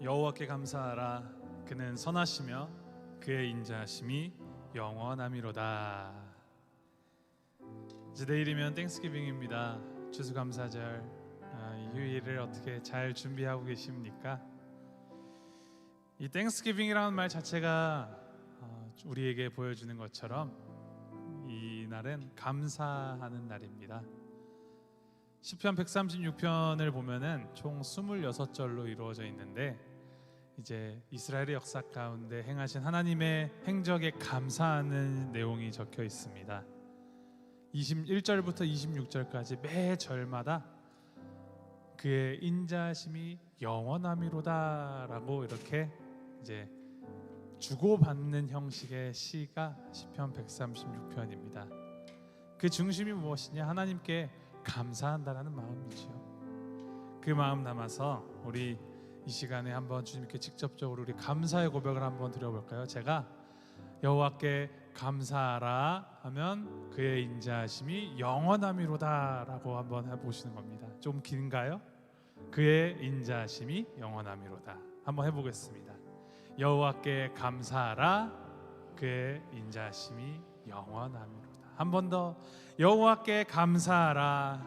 여호와께 감사하라. 그는 선하시며 그의 인자하심이 영원함이로다. 이제 내일이면 땡스기빙입니다. 추수감사절. 이 휴일을 어떻게 잘 준비하고 계십니까? 이 땡스기빙이라는 말 자체가 우리에게 보여주는 것처럼 이 날은 감사하는 날입니다. 시편 136편을 보면은 총 26절로 이루어져 있는데, 이제 이스라엘의 역사 가운데 행하신 하나님의 행적에 감사하는 내용이 적혀 있습니다. 21절부터 26절까지 매 절마다 그의 인자하심이 영원함이로다 라고 이렇게 이제 주고받는 형식의 시가 시편 136편입니다. 그 중심이 무엇이냐? 하나님께 감사한다라는 마음이죠. 그 마음 담아서 우리 이 시간에 한번 주님께 직접적으로 우리 감사의 고백을 한번 드려볼까요? 제가 여호와께 감사하라 하면 그의 인자하심이 영원함이로다 라고 한번 해보시는 겁니다. 좀 긴가요? 그의 인자하심이 영원함이로다. 한번 해보겠습니다. 여호와께 감사하라. 그의 인자하심이 영원함이로다. 한 번 더. 여호와께 감사하라.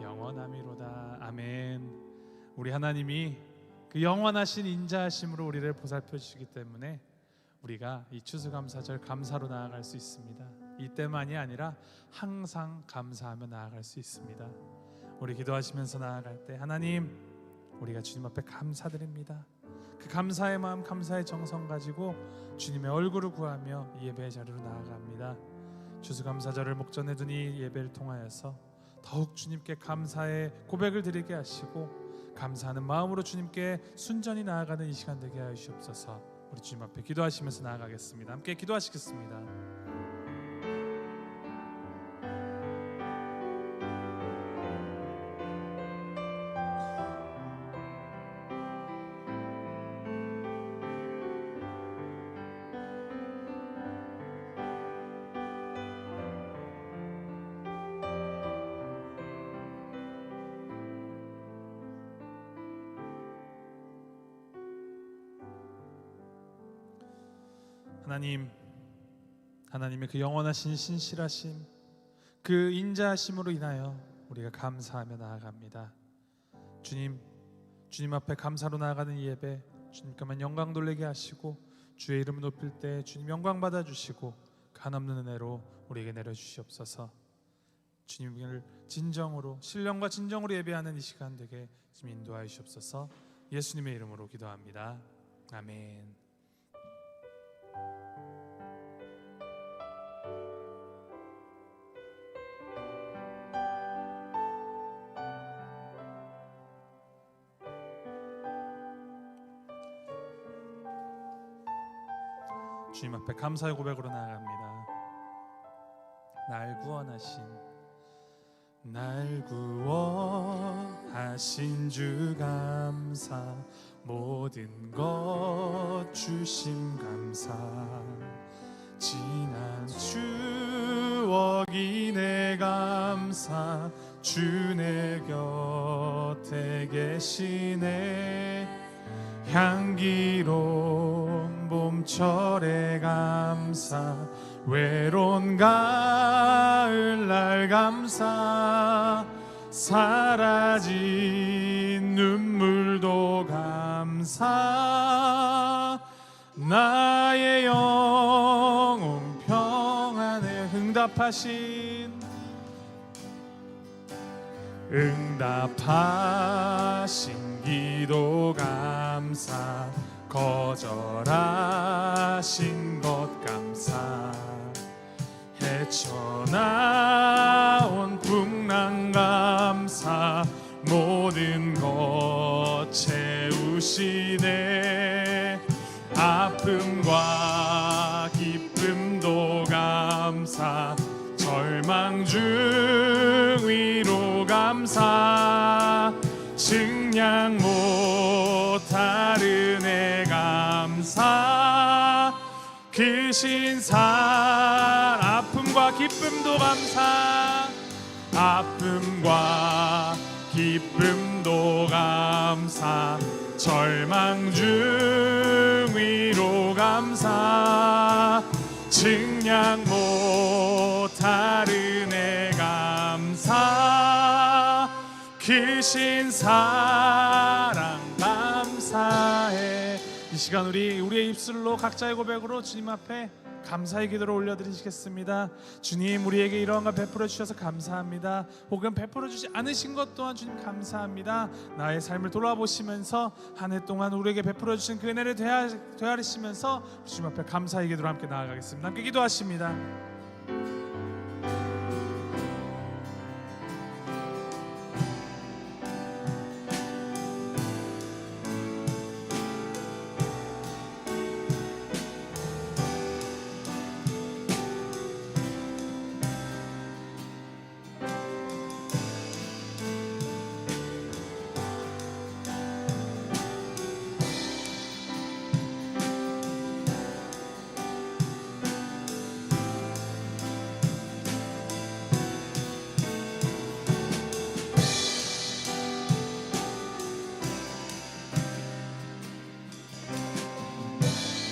영원함이로다. 아멘. 우리 하나님이 그 영원하신 인자하심으로 우리를 보살펴 주시기 때문에 우리가 이 추수감사절 감사로 나아갈 수 있습니다. 이때만이 아니라 항상 감사하며 나아갈 수 있습니다. 우리 기도하시면서 나아갈 때, 하나님, 우리가 주님 앞에 감사드립니다. 그 감사의 마음, 감사의 정성 가지고 주님의 얼굴을 구하며 이 예배의 자리로 나아갑니다. 추수감사절을 목전에 두니 예배를 통하여서 더욱 주님께 감사의 고백을 드리게 하시고, 감사하는 마음으로 주님께 순전히 나아가는 이 시간 되게 하여 주시옵소서. 우리 주님 앞에 기도하시면서 나아가겠습니다. 함께 기도하시겠습니다. 하나님, 하나님의 그 영원하신 신실하심, 그 인자하심으로 인하여 우리가 감사하며 나아갑니다. 주님, 주님 앞에 감사로 나아가는 이 예배 주님께만 영광 돌리게 하시고, 주의 이름을 높일 때 주님 영광 받아주시고 그 한없는 은혜로 우리에게 내려주시옵소서. 주님을 진정으로, 신령과 진정으로 예배하는 이 시간 되게 주님 인도하여 주시옵소서. 예수님의 이름으로 기도합니다. 아멘. 주님 앞에 감사의 고백으로 나아갑니다. 날 구원하신 주 감사, 모든 것 주심 감사, 지난 추억이 내 감사, 주 내 곁에 계시네. 향기로운 봄철의 감사, 외로운 가을날 감사, 사라진 눈물도 감사, 나의 영혼 평안에 응답하신 기도 감사, 거절하신 것 감사, 헤쳐나온 풍랑 감사, 모든 것 채우시네. 아픔과 기쁨도 감사, 절망 중 위로 감사, 측량 못할 은혜 감사, 그 신살 아픔과 기쁨도 감사, 아픔과 기쁨도 기쁨도 감사 절망 중 위로 감사 증량 못할 은혜 감사 크신 사랑 감사해. 이 시간 우리의 입술로 각자의 고백으로 주님 앞에 감사의 기도를 올려드리시겠습니다. 주님, 우리에게 이러한 걸 베풀어 주셔서 감사합니다. 혹은 베풀어 주지 않으신 것 또한 주님 감사합니다. 나의 삶을 돌아보시면서 한 해 동안 우리에게 베풀어 주신 그 은혜를 되하시면서 주님 앞에 감사의 기도로 함께 나아가겠습니다. 함께 기도하십니다.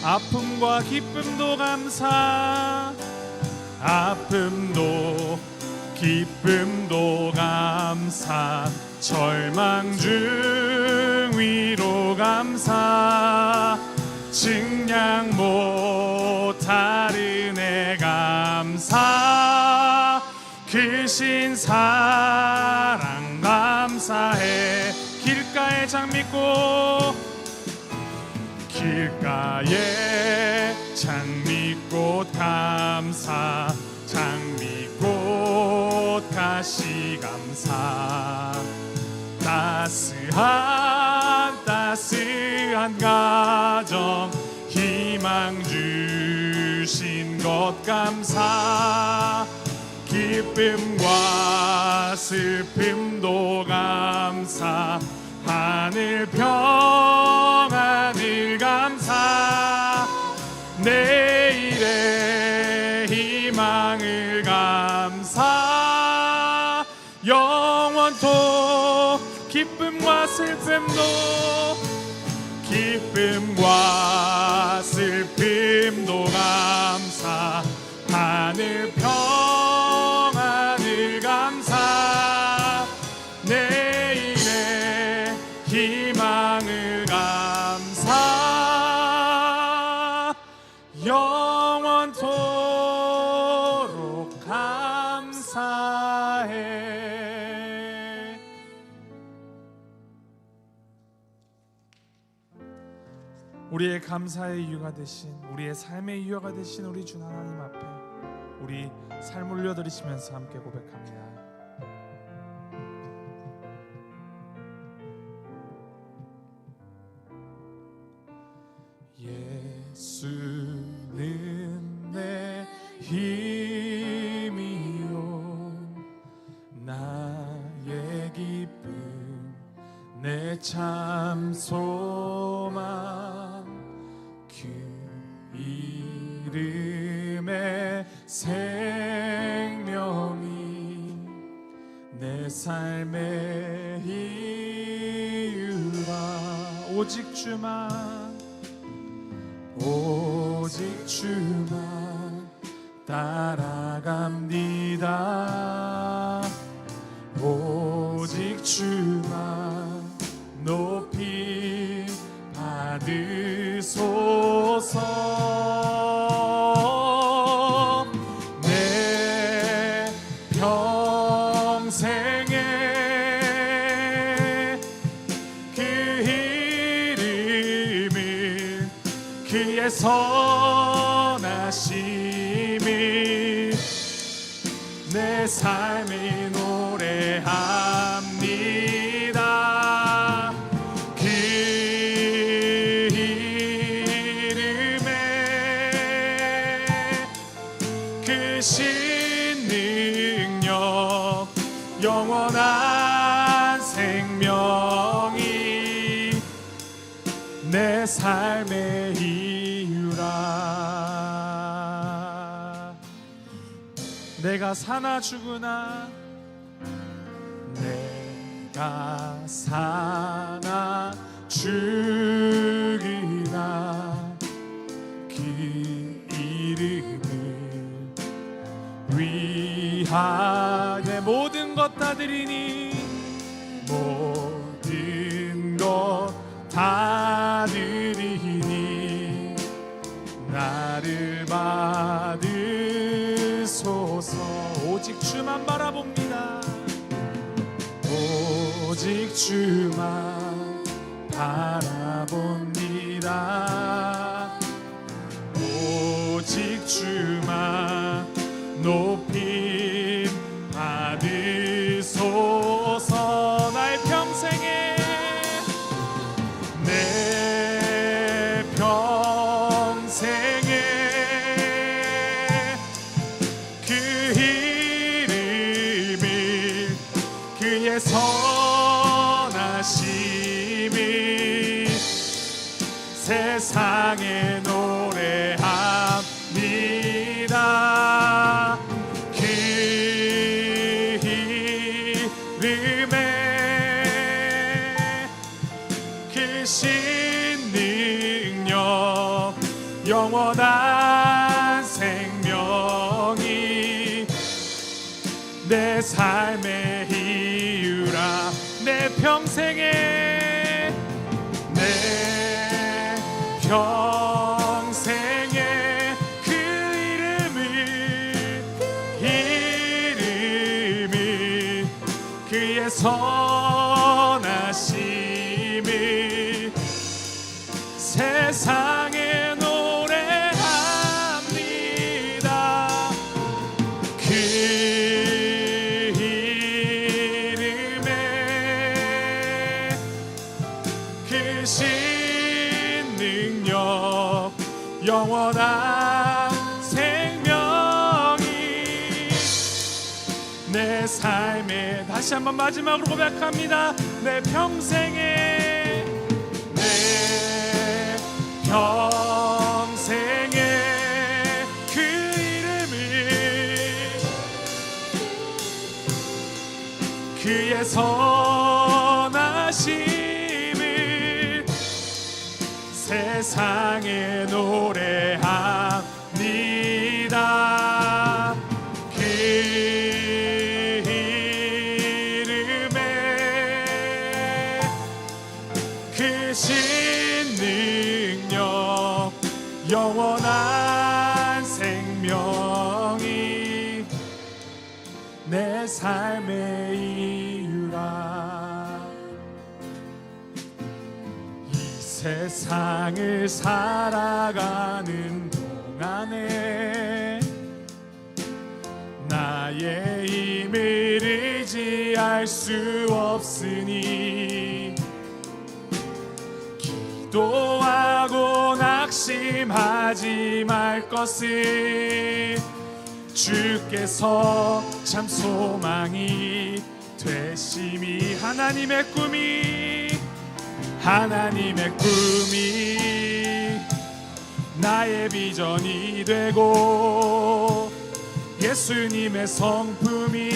아픔과 기쁨도 감사 아픔도 기쁨도 감사 절망 중 위로 감사 증량 못할 은혜 감사 크신 사랑 감사해. 길가에 장미꽃 길가에 장미꽃 감사 장미꽃 가시 감사 따스한 가정 희망 주신 것 감사 기쁨과 슬픔도 감사 하늘 평안을 감사 내일의 희망을 감사 영원토 기쁨과 슬픔도 기쁨과 슬픔도 감사 하늘 평안을 감사 내일의 희망을 감사 영원토록 감사해. 우리의 감사의 이유가 되신 우리의 삶의 이유가 되신 우리 주 하나님 앞에 우리 삶 올려드리시면서 함께 고백합니다. 예수는 내 힘이요 나의 기쁨 내 참 소망 그 이름의 생명이 내 삶의 이유라. 오직 주만 따라갑니다. 오직 주만 높이 받으소서. 내 평생에 그 이름을 그의 선하심이 내 삶이 노래합니다. 그 이름에 그 신능력 영원한 생명이 내 삶의 이유라. 내가 사나 죽으나 가사나 죽이나 그 이름을 위하여 모든 것 다 드리니 모든 것 다 드리니 나를 받으소서. 오직 주만 바라봅니다. 오직 주만 바라봅니다. 오직 주만 높임 받으소서. 나의 평생에 내 평생에 그 이름을 그의 선하심을 세상에 노래합니다. 그 이름에 그 신능력 영원한 생명이 내 삶의 이유라. 내 평생에 내 평생에 그 이름을 그의 선하심을 세상에 노래합니다. 그 이름에 그 신능력 영원한 생명이 내 삶에 다시 한번 마지막으로 고백합니다. 내 평생에 내 평생에 그 이름을 그의 선하심을 세상에 노래합니다. 그 이름에 그 신능력 영원한 생명이 내 삶의 이유라. 이 세상을 살아가는 동안에 나의 힘을 의지할 수 없으니 기도하고 낙심하지 말 것을 주께서 참 소망이 되심이 하나님의 꿈이 나의 비전이 되고 예수님의 성품이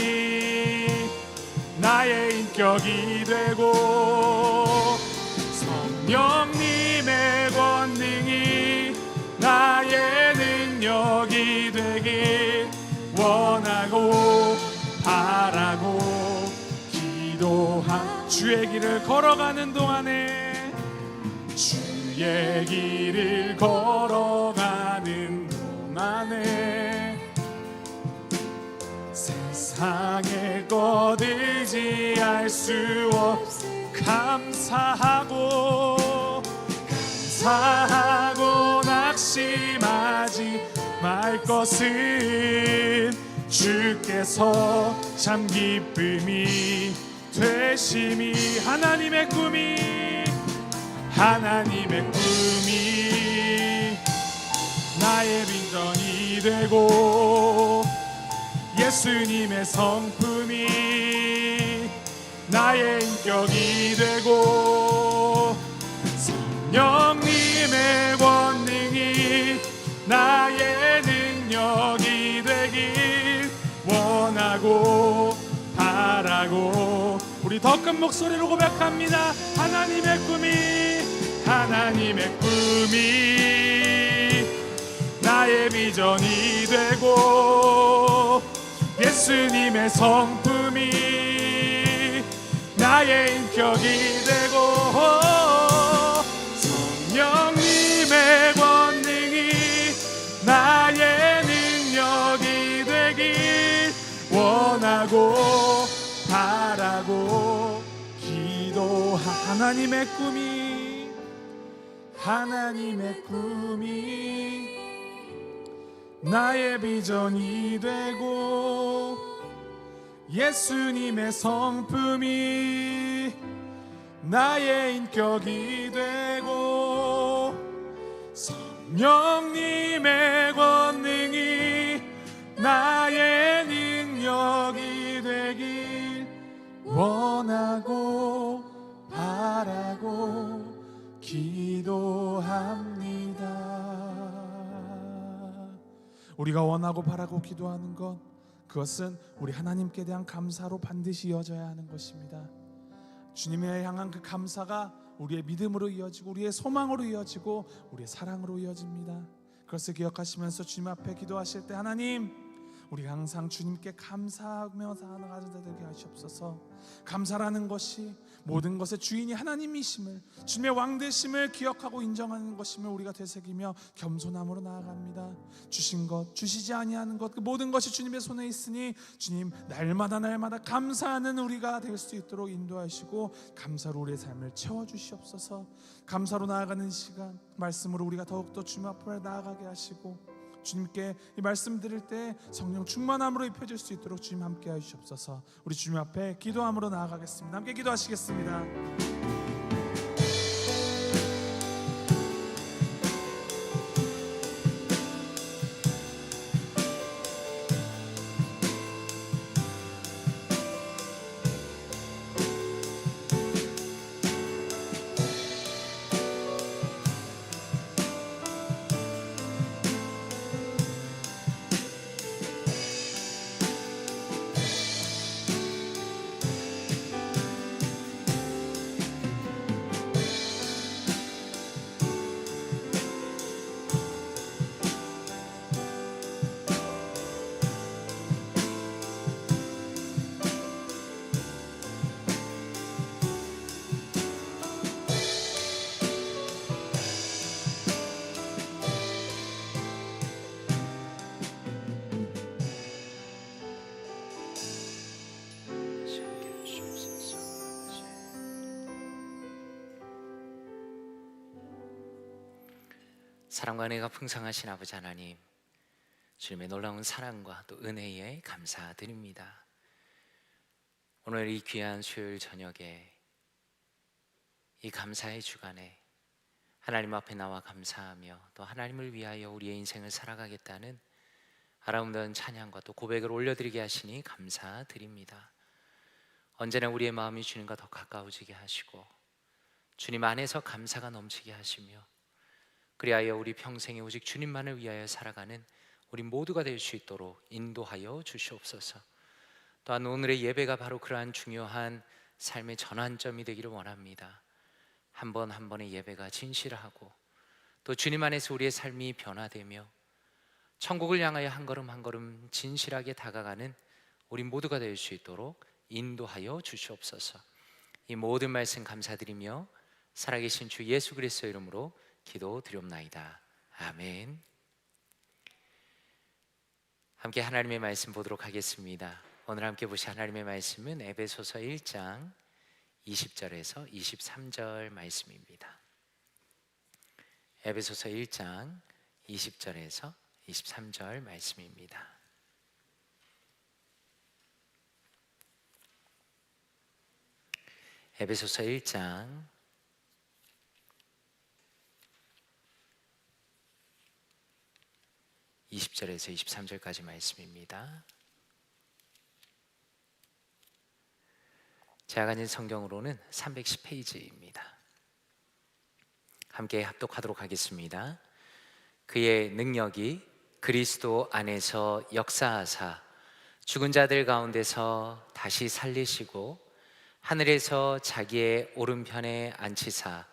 나의 인격이 되고 성령님의 권능이 나의 능력이 되길 원하고 바라고 기도한 주의 길을 걸어가는 동안에 주의 길을 걸어가는 동안에 세상의 것 의지할 수 없어 감사하고 낙심하지 말 것은 주께서 참 기쁨이 되심이 하나님의 꿈이 나의 빈전이 되고 예수님의 성품이 나의 인격이 되고 성령님의 권능이 나의 능력이 되길 원하고 바라고 우리 우리 더 큰 목소리로 고백합니다. 하나님의 꿈이 나의 비전이 되고 예수님의 성품이 나의 인격이 되고 성령님의 권능이 나의 능력이 되길 원하고 바라고 하나님의 꿈이 나의 비전이 되고 예수님의 성품이 나의 인격이 되고 성령님의 권능이 나의 능력이 되길 원하고 바라고 기도합니다. 우리가 원하고 바라고 기도하는 것, 그것은 우리 하나님께 대한 감사로 반드시 이어져야 하는 것입니다. 주님에 향한 그 감사가 우리의 믿음으로 이어지고 우리의 소망으로 이어지고 우리의 사랑으로 이어집니다. 그것을 기억하시면서 주님 앞에 기도하실 때, 하나님, 우리가 항상 주님께 감사하며 살아가는 자 되게 하시옵소서. 감사라는 것이 모든 것의 주인이 하나님이심을, 주님의 왕되심을 기억하고 인정하는 것임을 우리가 되새기며 겸손함으로 나아갑니다. 주신 것, 주시지 아니하는 것, 그 모든 것이 주님의 손에 있으니 주님, 날마다 감사하는 우리가 될 수 있도록 인도하시고 감사로 우리의 삶을 채워주시옵소서. 감사로 나아가는 시간, 말씀으로 우리가 더욱더 주님 앞으로 나아가게 하시고 주님께 이 말씀 드릴 때 성령 충만함으로 입혀질 수 있도록 주님 함께 하시옵소서. 우리 주님 앞에 기도함으로 나아가겠습니다. 함께 기도하시겠습니다. 사랑과 은혜가 풍성하신 아버지 하나님, 주님의 놀라운 사랑과 또 은혜에 감사드립니다. 오늘 이 귀한 수요일 저녁에 이 감사의 주간에 하나님 앞에 나와 감사하며 또 하나님을 위하여 우리의 인생을 살아가겠다는 아름다운 찬양과 또 고백을 올려드리게 하시니 감사드립니다. 언제나 우리의 마음이 주님과 더 가까워지게 하시고 주님 안에서 감사가 넘치게 하시며 그리하여 우리 평생에 오직 주님만을 위하여 살아가는 우리 모두가 될 수 있도록 인도하여 주시옵소서. 또한 오늘의 예배가 바로 그러한 중요한 삶의 전환점이 되기를 원합니다. 한 번 한 번의 예배가 진실하고 또 주님 안에서 우리의 삶이 변화되며 천국을 향하여 한 걸음 한 걸음 진실하게 다가가는 우리 모두가 될 수 있도록 인도하여 주시옵소서. 이 모든 말씀 감사드리며 살아계신 주 예수 그리스도의 이름으로 기도드리옵나이다. 아멘. 함께 하나님의 말씀 보도록 하겠습니다. 오늘 함께 보실 하나님의 말씀은 에베소서 1장 20절에서 23절 말씀입니다. 에베소서 1장 20절에서 23절 말씀입니다. 에베소서 1장 20절에서 23절까지 말씀입니다. 제가 가진 성경으로는 310페이지입니다. 함께 합독하도록 하겠습니다. 그의 능력이 그리스도 안에서 역사하사 죽은 자들 가운데서 다시 살리시고 하늘에서 자기의 오른편에 앉히사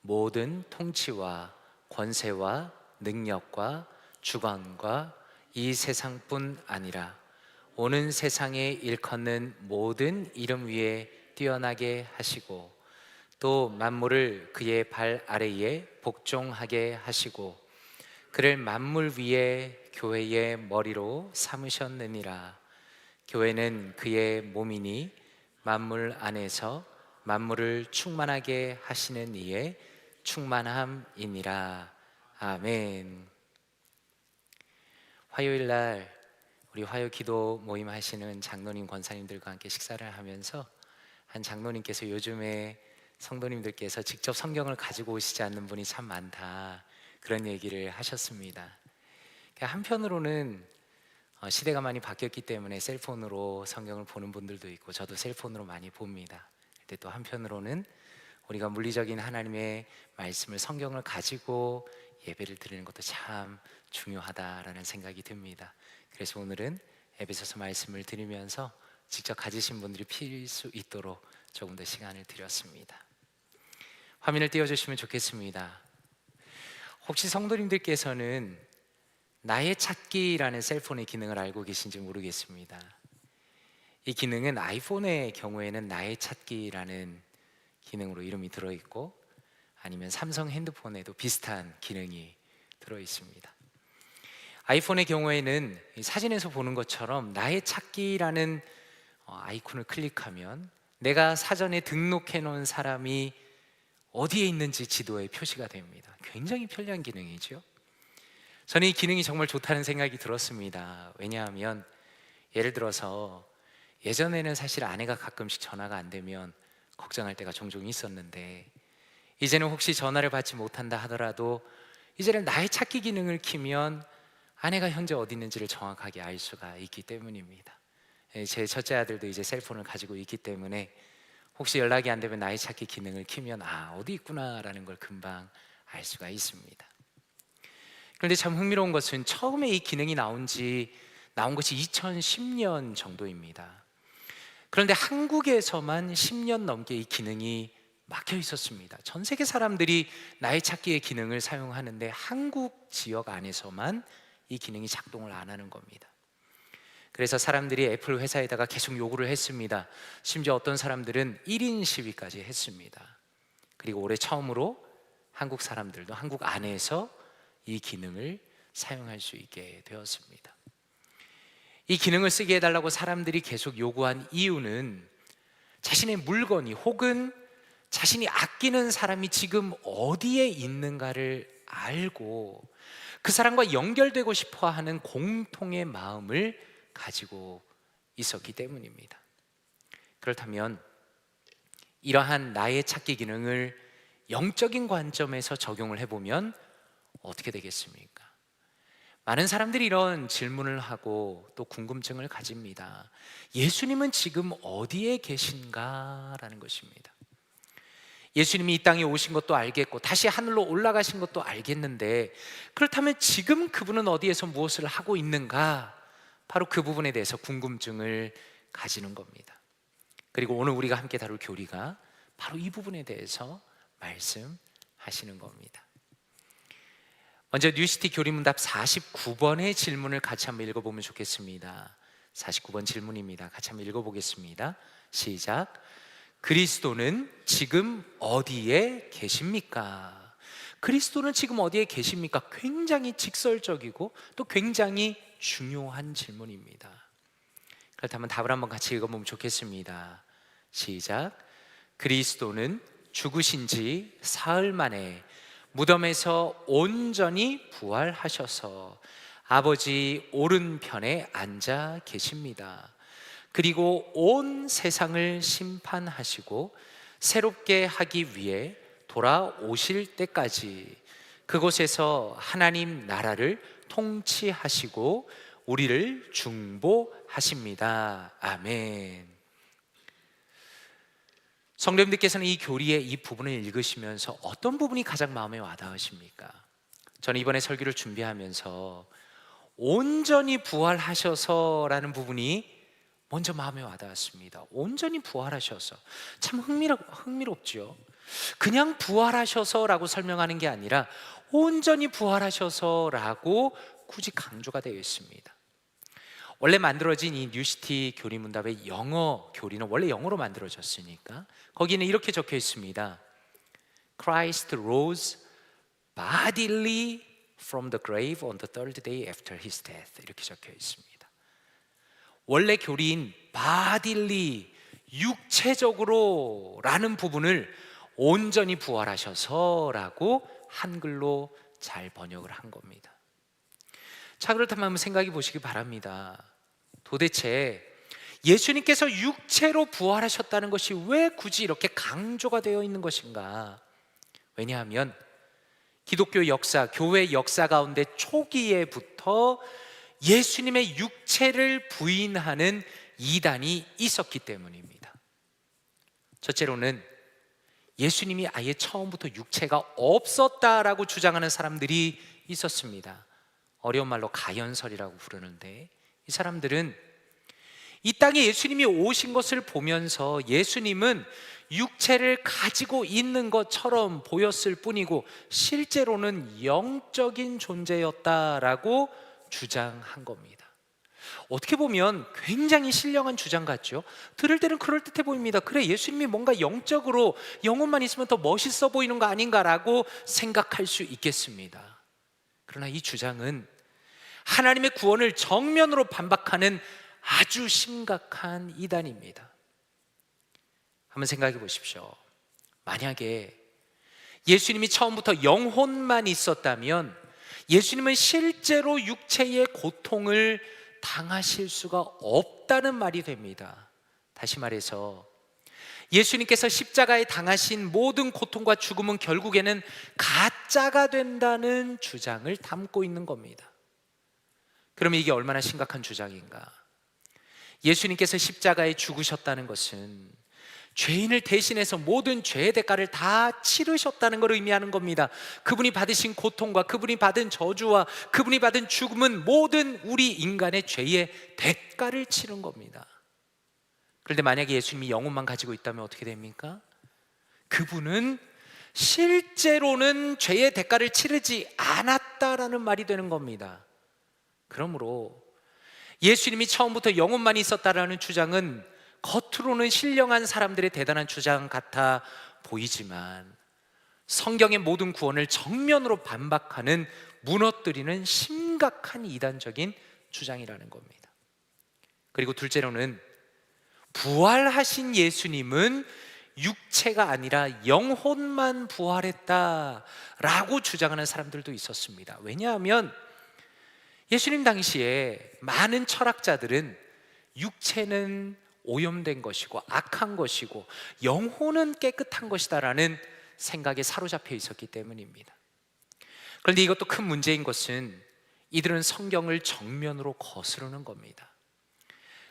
모든 통치와 권세와 능력과 주관과 이 세상뿐 아니라 오는 세상에 일컫는 모든 이름 위에 뛰어나게 하시고 또 만물을 그의 발 아래에 복종하게 하시고 그를 만물 위에 교회의 머리로 삼으셨느니라. 교회는 그의 몸이니 만물 안에서 만물을 충만하게 하시는 이의 충만함이니라. 아멘. 화요일 날 우리 화요 기도 모임 하시는 장로님 권사님들과 함께 식사를 하면서 한 장로님께서 요즘에 성도님들께서 직접 성경을 가지고 오시지 않는 분이 참 많다, 그런 얘기를 하셨습니다. 한편으로는 시대가 많이 바뀌었기 때문에 셀폰으로 성경을 보는 분들도 있고 저도 셀폰으로 많이 봅니다. 근데 또 한편으로는 우리가 물리적인 하나님의 말씀을, 성경을 가지고 예배를 드리는 것도 참 중요하다라는 생각이 듭니다. 그래서 오늘은 에베소서 말씀을 드리면서 직접 가지신 분들이 필 수 있도록 조금 더 시간을 드렸습니다. 화면을 띄워주시면 좋겠습니다. 혹시 성도님들께서는 나의 찾기라는 셀폰의 기능을 알고 계신지 모르겠습니다. 이 기능은 아이폰의 경우에는 나의 찾기라는 기능으로 이름이 들어있고, 아니면 삼성 핸드폰에도 비슷한 기능이 들어있습니다. 아이폰의 경우에는 사진에서 보는 것처럼 나의 찾기라는 아이콘을 클릭하면 내가 사전에 등록해 놓은 사람이 어디에 있는지 지도에 표시가 됩니다. 굉장히 편리한 기능이죠. 저는 이 기능이 정말 좋다는 생각이 들었습니다. 왜냐하면 예를 들어서 예전에는 사실 아내가 가끔씩 전화가 안 되면 걱정할 때가 종종 있었는데, 이제는 혹시 전화를 받지 못한다 하더라도 이제는 나의 찾기 기능을 키면 아내가 현재 어디 있는지를 정확하게 알 수가 있기 때문입니다. 제 첫째 아들도 이제 셀폰을 가지고 있기 때문에 혹시 연락이 안 되면 나의 찾기 기능을 키면 어디 있구나라는 걸 금방 알 수가 있습니다. 그런데 참 흥미로운 것은 처음에 이 기능이 나온 것이 2010년 정도입니다. 그런데 한국에서만 10년 넘게 이 기능이 막혀 있었습니다. 전 세계 사람들이 나의 찾기의 기능을 사용하는데 한국 지역 안에서만 이 기능이 작동을 안 하는 겁니다. 그래서 사람들이 애플 회사에다가 계속 요구를 했습니다. 심지어 어떤 사람들은 1인 시위까지 했습니다. 그리고 올해 처음으로 한국 사람들도 한국 안에서 이 기능을 사용할 수 있게 되었습니다. 이 기능을 쓰게 해달라고 사람들이 계속 요구한 이유는 자신의 물건이 혹은 자신이 아끼는 사람이 지금 어디에 있는가를 알고 그 사람과 연결되고 싶어 하는 공통의 마음을 가지고 있었기 때문입니다. 그렇다면 이러한 나의 찾기 기능을 영적인 관점에서 적용을 해보면 어떻게 되겠습니까? 많은 사람들이 이런 질문을 하고 또 궁금증을 가집니다. 예수님은 지금 어디에 계신가? 라는 것입니다. 예수님이 이 땅에 오신 것도 알겠고 다시 하늘로 올라가신 것도 알겠는데, 그렇다면 지금 그분은 어디에서 무엇을 하고 있는가? 바로 그 부분에 대해서 궁금증을 가지는 겁니다. 그리고 오늘 우리가 함께 다룰 교리가 바로 이 부분에 대해서 말씀하시는 겁니다. 먼저 뉴시티 교리문답 49번의 질문을 같이 한번 읽어보면 좋겠습니다. 49번 질문입니다. 같이 한번 읽어보겠습니다. 시작. 그리스도는 지금 어디에 계십니까? 그리스도는 지금 어디에 계십니까? 굉장히 직설적이고 또 굉장히 중요한 질문입니다. 그렇다면 답을 한번 같이 읽어보면 좋겠습니다. 시작. 그리스도는 죽으신 지 사흘 만에 무덤에서 온전히 부활하셔서 아버지 오른편에 앉아 계십니다. 그리고 온 세상을 심판하시고 새롭게 하기 위해 돌아오실 때까지 그곳에서 하나님 나라를 통치하시고 우리를 중보하십니다. 아멘. 성도님들께서는 이 교리의 이 부분을 읽으시면서 어떤 부분이 가장 마음에 와닿으십니까? 저는 이번에 설교를 준비하면서 온전히 부활하셔서라는 부분이 먼저 마음에 와닿았습니다. 온전히 부활하셔서. 참 흥미롭죠. 그냥 부활하셔서라고 설명하는 게 아니라 온전히 부활하셔서라고 굳이 강조가 되어 있습니다. 원래 만들어진 이 뉴시티 교리문답의 영어 교리는 원래 영어로 만들어졌으니까 거기는 이렇게 적혀 있습니다. Christ rose bodily from the grave on the third day after his death. 이렇게 적혀 있습니다. 원래 교리인 bodily, 육체적으로 라는 부분을 온전히 부활하셔서라고 한글로 잘 번역을 한 겁니다. 자, 그렇다면 한번 생각해 보시기 바랍니다. 도대체 예수님께서 육체로 부활하셨다는 것이 왜 굳이 이렇게 강조가 되어 있는 것인가? 왜냐하면 기독교 역사, 교회 역사 가운데 초기에부터 예수님의 육체를 부인하는 이단이 있었기 때문입니다. 첫째로는 예수님이 아예 처음부터 육체가 없었다라고 주장하는 사람들이 있었습니다. 어려운 말로 가연설이라고 부르는데, 이 사람들은 이 땅에 예수님이 오신 것을 보면서 예수님은 육체를 가지고 있는 것처럼 보였을 뿐이고 실제로는 영적인 존재였다라고 주장한 겁니다. 어떻게 보면 굉장히 신령한 주장 같죠? 들을 때는 그럴듯해 보입니다. 그래, 예수님이 뭔가 영적으로 영혼만 있으면 더 멋있어 보이는 거 아닌가라고 생각할 수 있겠습니다. 그러나 이 주장은 하나님의 구원을 정면으로 반박하는 아주 심각한 이단입니다. 한번 생각해 보십시오. 만약에 예수님이 처음부터 영혼만 있었다면 예수님은 실제로 육체의 고통을 당하실 수가 없다는 말이 됩니다. 다시 말해서 예수님께서 십자가에 당하신 모든 고통과 죽음은 결국에는 가짜가 된다는 주장을 담고 있는 겁니다. 그러면 이게 얼마나 심각한 주장인가? 예수님께서 십자가에 죽으셨다는 것은 죄인을 대신해서 모든 죄의 대가를 다 치르셨다는 걸 의미하는 겁니다. 그분이 받으신 고통과 그분이 받은 저주와 그분이 받은 죽음은 모든 우리 인간의 죄의 대가를 치른 겁니다. 그런데 만약에 예수님이 영혼만 가지고 있다면 어떻게 됩니까? 그분은 실제로는 죄의 대가를 치르지 않았다라는 말이 되는 겁니다. 그러므로 예수님이 처음부터 영혼만 있었다라는 주장은 겉으로는 신령한 사람들의 대단한 주장 같아 보이지만 성경의 모든 구원을 정면으로 반박하는, 무너뜨리는 심각한 이단적인 주장이라는 겁니다. 그리고 둘째로는 부활하신 예수님은 육체가 아니라 영혼만 부활했다라고 주장하는 사람들도 있었습니다. 왜냐하면 예수님 당시에 많은 철학자들은 육체는 오염된 것이고 악한 것이고 영혼은 깨끗한 것이다라는 생각에 사로잡혀 있었기 때문입니다. 그런데 이것도 큰 문제인 것은 이들은 성경을 정면으로 거스르는 겁니다.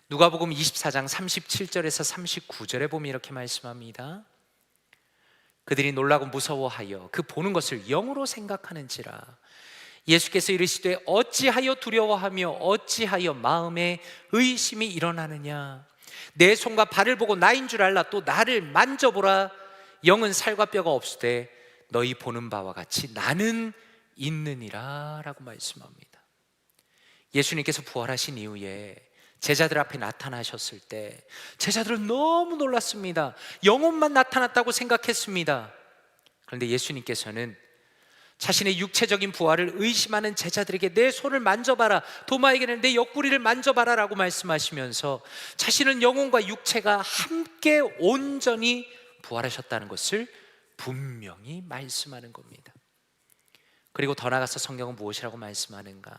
누가복음 24장 37절에서 39절에 보면 이렇게 말씀합니다. 그들이 놀라고 무서워하여 그 보는 것을 영으로 생각하는지라. 예수께서 이르시되 어찌하여 두려워하며 어찌하여 마음에 의심이 일어나느냐. 내 손과 발을 보고 나인 줄 알라. 또 나를 만져보라. 영은 살과 뼈가 없으되 너희 보는 바와 같이 나는 있느니라 라고 말씀합니다. 예수님께서 부활하신 이후에 제자들 앞에 나타나셨을 때 제자들은 너무 놀랐습니다. 영혼만 나타났다고 생각했습니다. 그런데 예수님께서는 자신의 육체적인 부활을 의심하는 제자들에게 내 손을 만져봐라, 도마에게는 내 옆구리를 만져봐라 라고 말씀하시면서 자신은 영혼과 육체가 함께 온전히 부활하셨다는 것을 분명히 말씀하는 겁니다. 그리고 더 나아가서 성경은 무엇이라고 말씀하는가?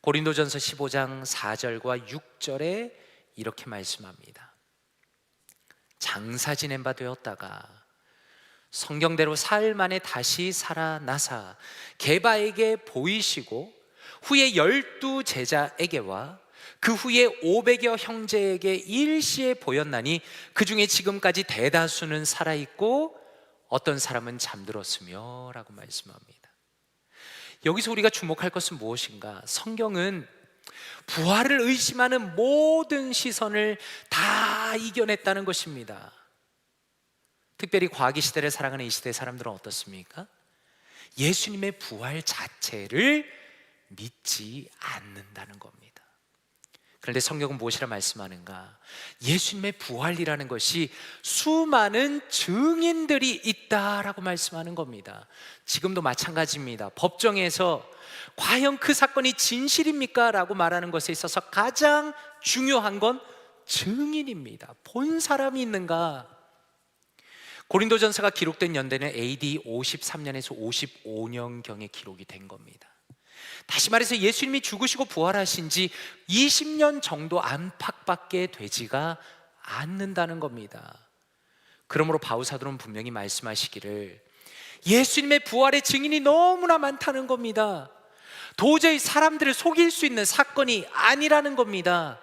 고린도전서 15장 4절과 6절에 이렇게 말씀합니다. 장사 지낸 바 되었다가 성경대로 사흘 만에 다시 살아나사 게바에게 보이시고 후에 12 제자에게와 그 후에 500여 형제에게 일시에 보였나니 그 중에 지금까지 대다수는 살아있고 어떤 사람은 잠들었으며 라고 말씀합니다. 여기서 우리가 주목할 것은 무엇인가? 성경은 부활을 의심하는 모든 시선을 다 이겨냈다는 것입니다. 특별히 과학의 시대를 살아가는 이 시대의 사람들은 어떻습니까? 예수님의 부활 자체를 믿지 않는다는 겁니다. 그런데 성경은 무엇이라 말씀하는가? 예수님의 부활이라는 것이 수많은 증인들이 있다라고 말씀하는 겁니다. 지금도 마찬가지입니다. 법정에서 과연 그 사건이 진실입니까? 라고 말하는 것에 있어서 가장 중요한 건 증인입니다. 본 사람이 있는가? 고린도전서가 기록된 연대는 AD 53년에서 55년경에 기록이 된 겁니다. 다시 말해서 예수님이 죽으시고 부활하신 지 20년 정도 안팎밖에 되지가 않는다는 겁니다. 그러므로 바울 사도는 분명히 말씀하시기를 예수님의 부활의 증인이 너무나 많다는 겁니다. 도저히 사람들을 속일 수 있는 사건이 아니라는 겁니다.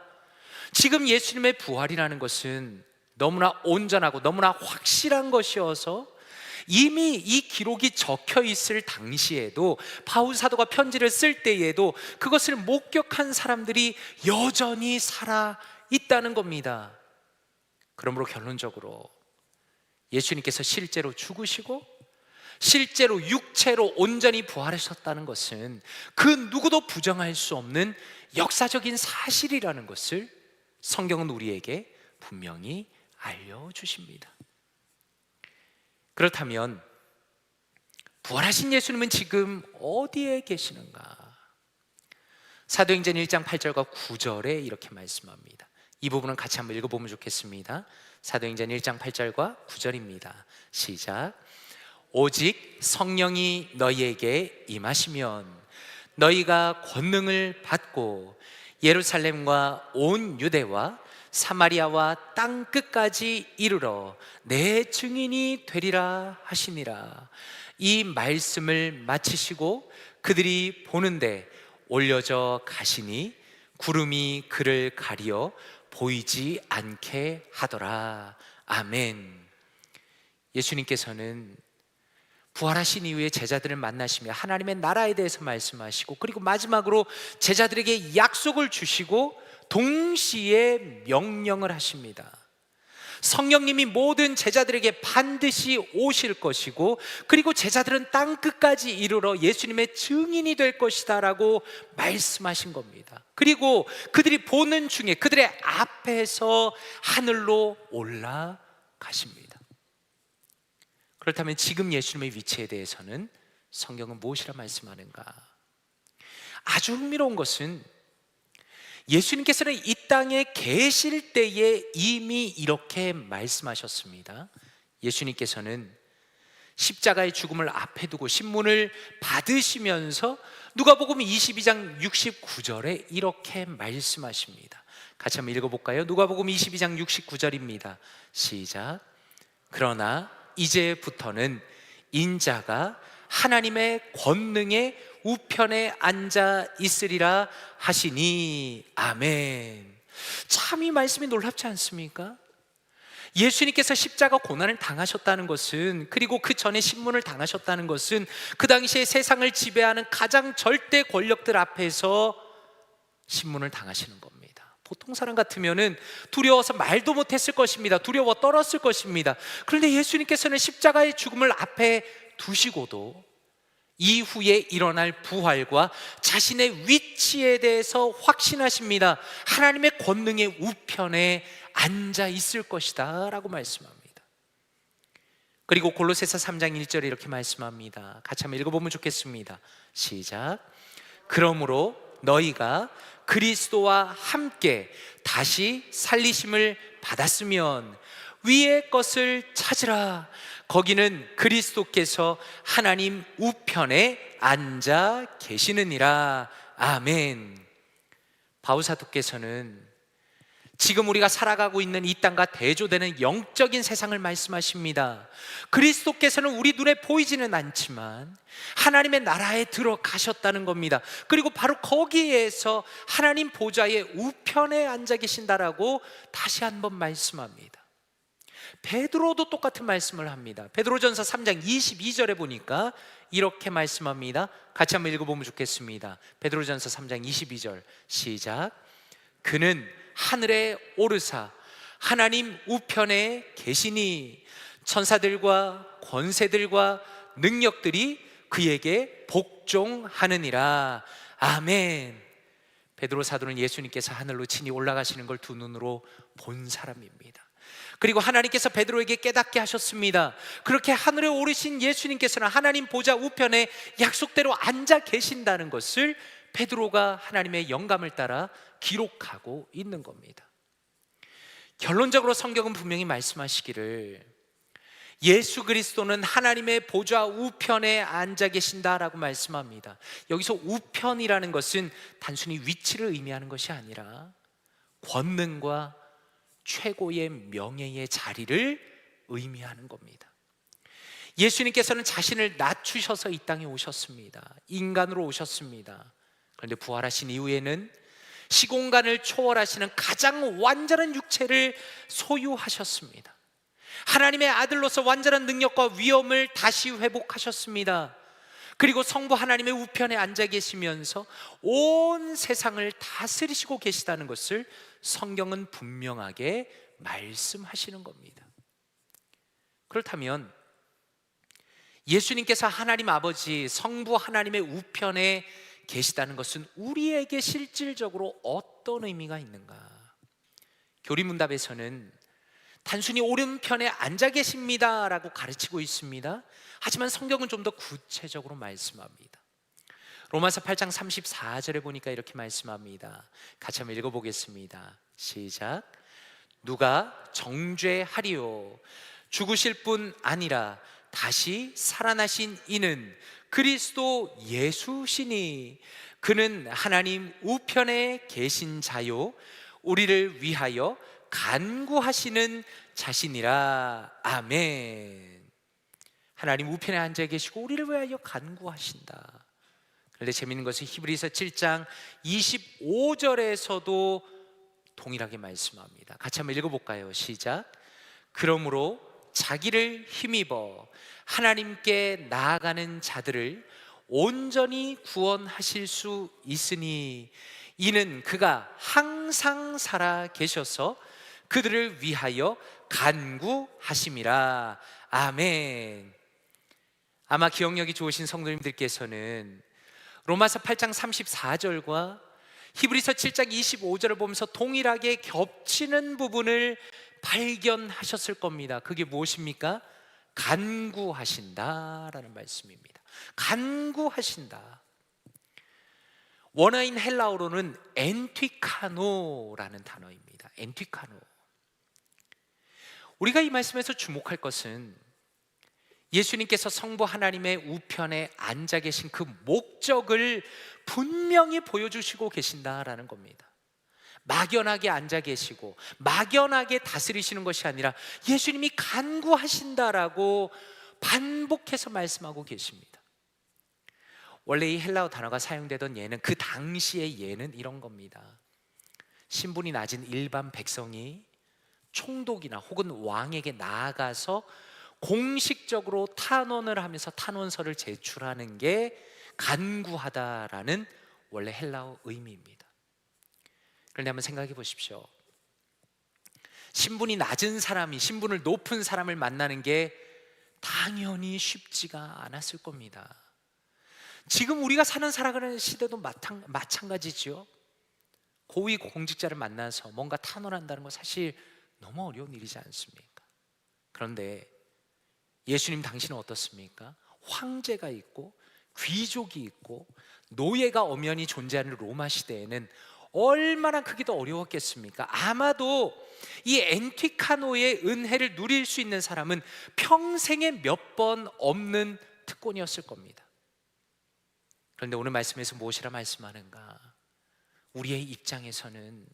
지금 예수님의 부활이라는 것은 너무나 온전하고 너무나 확실한 것이어서 이미 이 기록이 적혀 있을 당시에도, 바울 사도가 편지를 쓸 때에도 그것을 목격한 사람들이 여전히 살아 있다는 겁니다. 그러므로 결론적으로 예수님께서 실제로 죽으시고 실제로 육체로 온전히 부활하셨다는 것은 그 누구도 부정할 수 없는 역사적인 사실이라는 것을 성경은 우리에게 분명히 알려주십니다. 그렇다면 부활하신 예수님은 지금 어디에 계시는가? 사도행전 1장 8절과 9절에 이렇게 말씀합니다. 이 부분은 같이 한번 읽어보면 좋겠습니다. 사도행전 1장 8절과 9절입니다. 시작. 오직 성령이 너희에게 임하시면 너희가 권능을 받고 예루살렘과 온 유대와 사마리아와 땅 끝까지 이르러 내 증인이 되리라 하시니라. 이 말씀을 마치시고 그들이 보는데 올려져 가시니 구름이 그를 가리어 보이지 않게 하더라. 아멘. 예수님께서는 부활하신 이후에 제자들을 만나시며 하나님의 나라에 대해서 말씀하시고, 그리고 마지막으로 제자들에게 약속을 주시고 동시에 명령을 하십니다. 성령님이 모든 제자들에게 반드시 오실 것이고, 그리고 제자들은 땅 끝까지 이르러 예수님의 증인이 될 것이다 라고 말씀하신 겁니다. 그리고 그들이 보는 중에 그들의 앞에서 하늘로 올라가십니다. 그렇다면 지금 예수님의 위치에 대해서는 성경은 무엇이라 말씀하는가? 아주 흥미로운 것은 예수님께서는 이 땅에 계실 때에 이미 이렇게 말씀하셨습니다. 예수님께서는 십자가의 죽음을 앞에 두고 신문을 받으시면서 누가복음 22장 69절에 이렇게 말씀하십니다. 같이 한번 읽어볼까요? 누가복음 22장 69절입니다. 시작. 그러나 이제부터는 인자가 하나님의 권능의 우편에 앉아 있으리라 하시니. 아멘. 참 이 말씀이 놀랍지 않습니까? 예수님께서 십자가 고난을 당하셨다는 것은, 그리고 그 전에 신문을 당하셨다는 것은 그 당시에 세상을 지배하는 가장 절대 권력들 앞에서 신문을 당하시는 겁니다. 보통 사람 같으면은 두려워서 말도 못했을 것입니다. 두려워 떨었을 것입니다. 그런데 예수님께서는 십자가의 죽음을 앞에 두시고도 이후에 일어날 부활과 자신의 위치에 대해서 확신하십니다. 하나님의 권능의 우편에 앉아 있을 것이다 라고 말씀합니다. 그리고 골로새서 3장 1절에 이렇게 말씀합니다. 같이 한번 읽어보면 좋겠습니다. 시작. 그러므로 너희가 그리스도와 함께 다시 살리심을 받았으면 위의 것을 찾으라. 거기는 그리스도께서 하나님 우편에 앉아 계시느니라. 아멘. 바울 사도께서는 지금 우리가 살아가고 있는 이 땅과 대조되는 영적인 세상을 말씀하십니다. 그리스도께서는 우리 눈에 보이지는 않지만 하나님의 나라에 들어가셨다는 겁니다. 그리고 바로 거기에서 하나님 보좌의 우편에 앉아 계신다라고 다시 한번 말씀합니다. 베드로도 똑같은 말씀을 합니다. 베드로전서 3장 22절에 보니까 이렇게 말씀합니다. 같이 한번 읽어보면 좋겠습니다. 베드로전서 3장 22절 시작. 그는 하늘에 오르사 하나님 우편에 계시니 천사들과 권세들과 능력들이 그에게 복종하느니라. 아멘. 베드로 사도는 예수님께서 하늘로 친히 올라가시는 걸 두 눈으로 본 사람입니다. 그리고 하나님께서 베드로에게 깨닫게 하셨습니다. 그렇게 하늘에 오르신 예수님께서는 하나님 보좌 우편에 약속대로 앉아 계신다는 것을 베드로가 하나님의 영감을 따라 기록하고 있는 겁니다. 결론적으로 성경은 분명히 말씀하시기를 예수 그리스도는 하나님의 보좌 우편에 앉아 계신다라고 말씀합니다. 여기서 우편이라는 것은 단순히 위치를 의미하는 것이 아니라 권능과 최고의 명예의 자리를 의미하는 겁니다. 예수님께서는 자신을 낮추셔서 이 땅에 오셨습니다. 인간으로 오셨습니다. 그런데 부활하신 이후에는 시공간을 초월하시는 가장 완전한 육체를 소유하셨습니다. 하나님의 아들로서 완전한 능력과 위엄을 다시 회복하셨습니다. 그리고 성부 하나님의 우편에 앉아 계시면서 온 세상을 다스리시고 계시다는 것을 성경은 분명하게 말씀하시는 겁니다. 그렇다면 예수님께서 하나님 아버지 성부 하나님의 우편에 계시다는 것은 우리에게 실질적으로 어떤 의미가 있는가? 교리문답에서는 단순히 오른편에 앉아 계십니다 라고 가르치고 있습니다. 하지만 성경은 좀 더 구체적으로 말씀합니다. 로마서 8장 34절에 보니까 이렇게 말씀합니다. 같이 한번 읽어보겠습니다. 시작. 누가 정죄하리요? 죽으실 뿐 아니라 다시 살아나신 이는 그리스도 예수시니 그는 하나님 우편에 계신 자요 우리를 위하여 간구하시는 자신이라. 아멘. 하나님 우편에 앉아 계시고 우리를 위하여 간구하신다. 그런데 재미있는 것은 히브리서 7장 25절에서도 동일하게 말씀합니다. 같이 한번 읽어볼까요? 시작. 그러므로 자기를 힘입어 하나님께 나아가는 자들을 온전히 구원하실 수 있으니 이는 그가 항상 살아 계셔서 그들을 위하여 간구하심이라. 아멘. 아마 기억력이 좋으신 성도님들께서는 로마서 8장 34절과 히브리서 7장 25절을 보면서 동일하게 겹치는 부분을 발견하셨을 겁니다. 그게 무엇입니까? 간구하신다라는 말씀입니다. 간구하신다. 원어인 헬라어로는 엔티카노라는 단어입니다. 엔티카노. 우리가 이 말씀에서 주목할 것은 예수님께서 성부 하나님의 우편에 앉아 계신 그 목적을 분명히 보여주시고 계신다라는 겁니다. 막연하게 앉아 계시고 막연하게 다스리시는 것이 아니라 예수님이 간구하신다라고 반복해서 말씀하고 계십니다. 원래 이 헬라어 단어가 사용되던 예는 그 당시의 예는 이런 겁니다. 신분이 낮은 일반 백성이 총독이나 혹은 왕에게 나아가서 공식적으로 탄원을 하면서 탄원서를 제출하는 게 간구하다라는 원래 헬라어 의미입니다. 그런데 한번 생각해 보십시오. 신분이 낮은 사람이 신분을 높은 사람을 만나는 게 당연히 쉽지가 않았을 겁니다. 지금 우리가 살아가는 시대도 마찬가지죠. 고위 공직자를 만나서 뭔가 탄원한다는 건 사실 너무 어려운 일이지 않습니까? 그런데 예수님 당신은 어떻습니까? 황제가 있고 귀족이 있고 노예가 엄연히 존재하는 로마 시대에는 얼마나 그게 더 어려웠겠습니까? 아마도 이 엔티카노의 은혜를 누릴 수 있는 사람은 평생에 몇 번 없는 특권이었을 겁니다. 그런데 오늘 말씀에서 무엇이라 말씀하는가? 우리의 입장에서는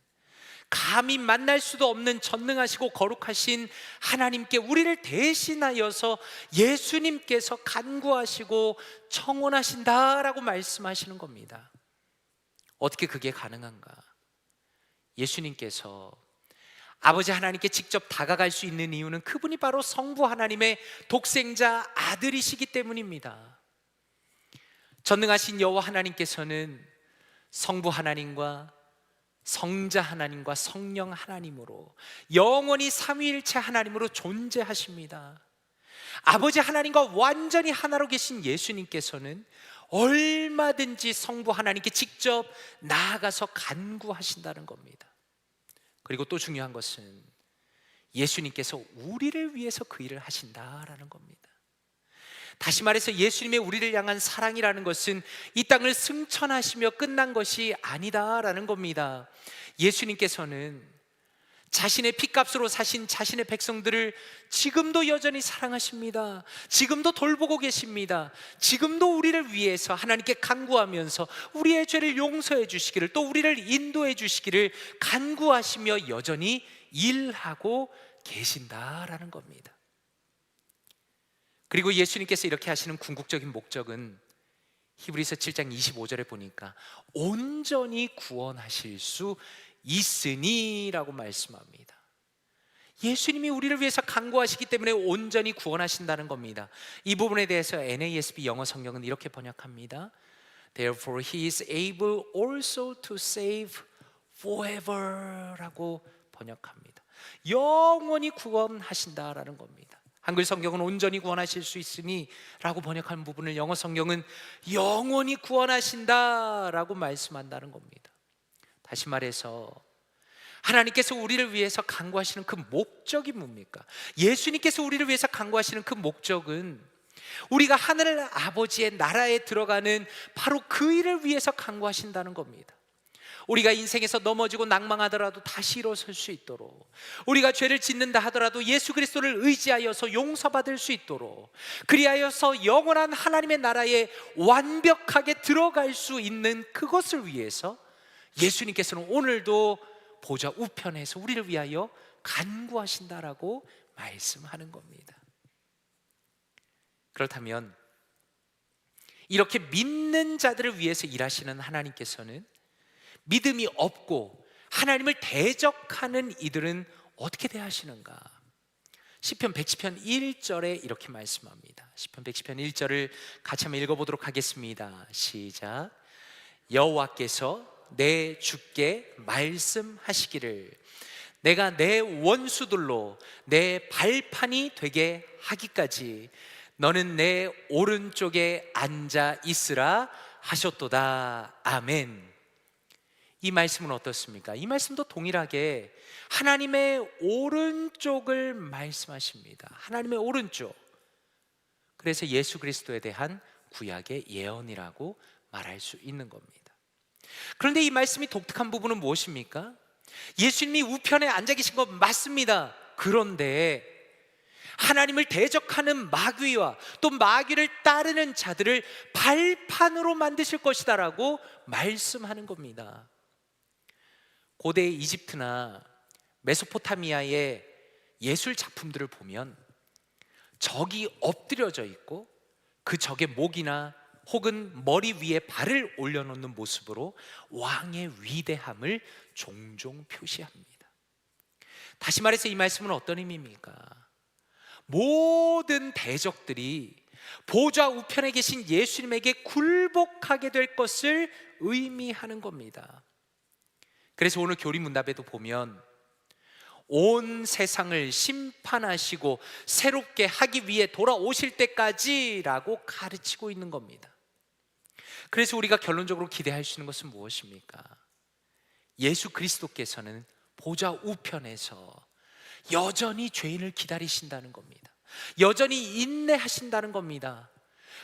감히 만날 수도 없는 전능하시고 거룩하신 하나님께 우리를 대신하여서 예수님께서 간구하시고 청원하신다라고 말씀하시는 겁니다. 어떻게 그게 가능한가? 예수님께서 아버지 하나님께 직접 다가갈 수 있는 이유는 그분이 바로 성부 하나님의 독생자 아들이시기 때문입니다. 전능하신 여호와 하나님께서는 성부 하나님과 성자 하나님과 성령 하나님으로 영원히 삼위일체 하나님으로 존재하십니다. 아버지 하나님과 완전히 하나로 계신 예수님께서는 얼마든지 성부 하나님께 직접 나아가서 간구하신다는 겁니다. 그리고 또 중요한 것은 예수님께서 우리를 위해서 그 일을 하신다라는 겁니다. 다시 말해서 예수님의 우리를 향한 사랑이라는 것은 이 땅을 승천하시며 끝난 것이 아니다라는 겁니다. 예수님께서는 자신의 피값으로 사신 자신의 백성들을 지금도 여전히 사랑하십니다. 지금도 돌보고 계십니다. 지금도 우리를 위해서 하나님께 간구하면서 우리의 죄를 용서해 주시기를, 또 우리를 인도해 주시기를 간구하시며 여전히 일하고 계신다라는 겁니다. 그리고 예수님께서 이렇게 하시는 궁극적인 목적은 히브리서 7장 25절에 보니까 온전히 구원하실 수 있으니라고 말씀합니다. 예수님이 우리를 위해서 간구하시기 때문에 온전히 구원하신다는 겁니다. 이 부분에 대해서 NASB 영어 성경은 이렇게 번역합니다. Therefore he is able also to save forever 라고 번역합니다. 영원히 구원하신다라는 겁니다. 한글 성경은 온전히 구원하실 수 있으니 라고 번역한 부분을 영어 성경은 영원히 구원하신다라고 말씀한다는 겁니다. 다시 말해서 하나님께서 우리를 위해서 간구하시는 그 목적이 뭡니까? 예수님께서 우리를 위해서 간구하시는 그 목적은 우리가 하늘 아버지의 나라에 들어가는 바로 그 일을 위해서 간구하신다는 겁니다. 우리가 인생에서 넘어지고 낭망하더라도 다시 일어설 수 있도록, 우리가 죄를 짓는다 하더라도 예수 그리스도를 의지하여서 용서받을 수 있도록, 그리하여서 영원한 하나님의 나라에 완벽하게 들어갈 수 있는 그것을 위해서 예수님께서는 오늘도 보좌 우편에서 우리를 위하여 간구하신다라고 말씀하는 겁니다. 그렇다면 이렇게 믿는 자들을 위해서 일하시는 하나님께서는 믿음이 없고 하나님을 대적하는 이들은 어떻게 대하시는가? 시편 110편 1절에 이렇게 말씀합니다. 시편 110편 1절을 같이 한번 읽어보도록 하겠습니다. 시작. 여호와께서 내 주께 말씀하시기를 내가 내 원수들로 내 발판이 되게 하기까지 너는 내 오른쪽에 앉아 있으라 하셨도다. 아멘. 이 말씀은 어떻습니까? 이 말씀도 동일하게 하나님의 오른쪽을 말씀하십니다. 하나님의 오른쪽. 그래서 예수 그리스도에 대한 구약의 예언이라고 말할 수 있는 겁니다. 그런데 이 말씀이 독특한 부분은 무엇입니까? 예수님이 우편에 앉아 계신 것 맞습니다. 그런데 하나님을 대적하는 마귀와 또 마귀를 따르는 자들을 발판으로 만드실 것이다라고 말씀하는 겁니다. 고대 이집트나 메소포타미아의 예술 작품들을 보면 적이 엎드려져 있고 그 적의 목이나 혹은 머리 위에 발을 올려놓는 모습으로 왕의 위대함을 종종 표시합니다. 다시 말해서 이 말씀은 어떤 의미입니까? 모든 대적들이 보좌 우편에 계신 예수님에게 굴복하게 될 것을 의미하는 겁니다. 그래서 오늘 교리문답에도 보면 온 세상을 심판하시고 새롭게 하기 위해 돌아오실 때까지라고 가르치고 있는 겁니다. 그래서 우리가 결론적으로 기대할 수 있는 것은 무엇입니까? 예수 그리스도께서는 보좌 우편에서 여전히 죄인을 기다리신다는 겁니다. 여전히 인내하신다는 겁니다.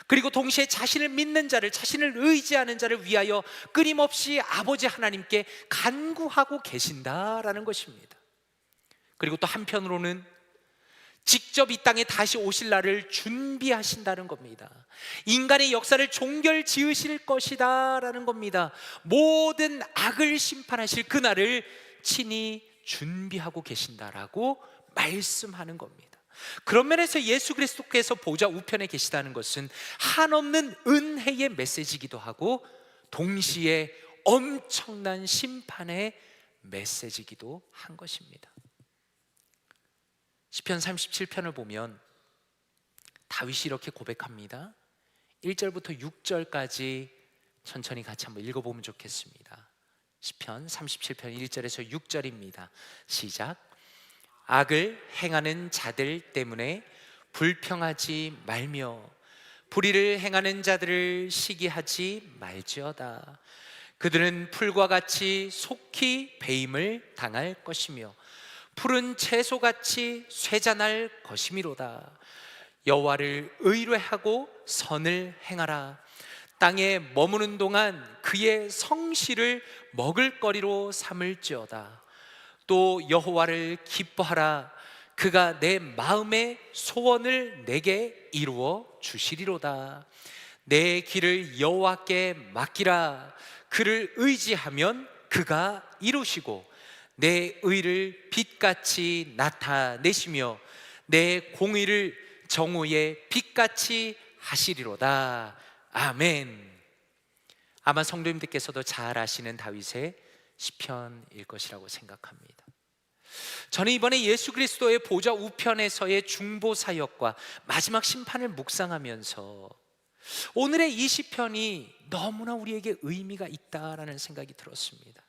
그리고 동시에 자신을 믿는 자를, 자신을 의지하는 자를 위하여 끊임없이 아버지 하나님께 간구하고 계신다라는 것입니다. 그리고 또 한편으로는 직접 이 땅에 다시 오실 날을 준비하신다는 겁니다. 인간의 역사를 종결 지으실 것이다 라는 겁니다. 모든 악을 심판하실 그날을 친히 준비하고 계신다라고 말씀하는 겁니다. 그런 면에서 예수 그리스도께서 보좌 우편에 계시다는 것은 한없는 은혜의 메시지이기도 하고 동시에 엄청난 심판의 메시지이기도 한 것입니다. 시편 37편을 보면 다윗이 이렇게 고백합니다. 1절부터 6절까지 천천히 같이 한번 읽어보면 좋겠습니다. 시편 37편 1절에서 6절입니다. 시작. 악을 행하는 자들 때문에 불평하지 말며 불의를 행하는 자들을 시기하지 말지어다. 그들은 풀과 같이 속히 배임을 당할 것이며 푸른 채소같이 쇠잔할 것이미로다. 여호와를 의뢰하고 선을 행하라. 땅에 머무는 동안 그의 성실을 먹을거리로 삼을지어다. 또 여호와를 기뻐하라. 그가 내 마음의 소원을 내게 이루어 주시리로다. 내 길을 여호와께 맡기라. 그를 의지하면 그가 이루시고 내 의를 빛같이 나타내시며 내 공의를 정오의 빛같이 하시리로다. 아멘. 아마 성도님들께서도 잘 아시는 다윗의 시편일 것이라고 생각합니다. 저는 이번에 예수 그리스도의 보좌 우편에서의 중보 사역과 마지막 심판을 묵상하면서 오늘의 이 시편이 너무나 우리에게 의미가 있다라는 생각이 들었습니다.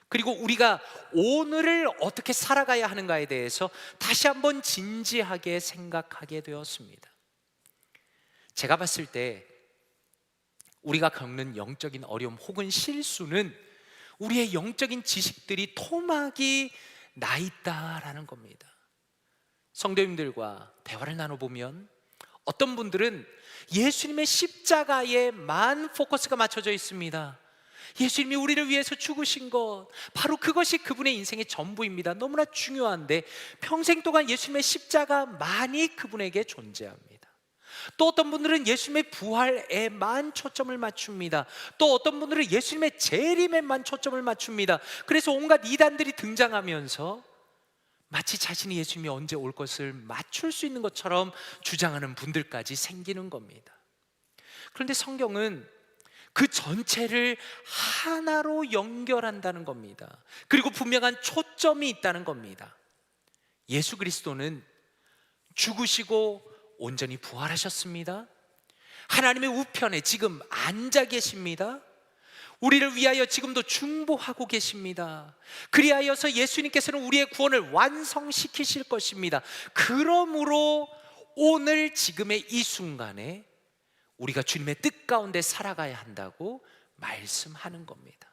그리고 우리가 오늘을 어떻게 살아가야 하는가에 대해서 다시 한번 진지하게 생각하게 되었습니다. 제가 봤을 때 우리가 겪는 영적인 어려움 혹은 실수는 우리의 영적인 지식들이 토막이 나 있다라는 겁니다. 성도님들과 대화를 나눠보면 어떤 분들은 예수님의 십자가에만 포커스가 맞춰져 있습니다. 예수님이 우리를 위해서 죽으신 것, 바로 그것이 그분의 인생의 전부입니다. 너무나 중요한데 평생 동안 예수님의 십자가만이 그분에게 존재합니다. 또 어떤 분들은 예수님의 부활에만 초점을 맞춥니다. 또 어떤 분들은 예수님의 재림에만 초점을 맞춥니다. 그래서 온갖 이단들이 등장하면서 마치 자신이 예수님이 언제 올 것을 맞출 수 있는 것처럼 주장하는 분들까지 생기는 겁니다. 그런데 성경은 그 전체를 하나로 연결한다는 겁니다. 그리고 분명한 초점이 있다는 겁니다. 예수 그리스도는 죽으시고 온전히 부활하셨습니다. 하나님의 우편에 지금 앉아 계십니다. 우리를 위하여 지금도 중보하고 계십니다. 그리하여서 예수님께서는 우리의 구원을 완성시키실 것입니다. 그러므로 오늘 지금의 이 순간에 우리가 주님의 뜻 가운데 살아가야 한다고 말씀하는 겁니다.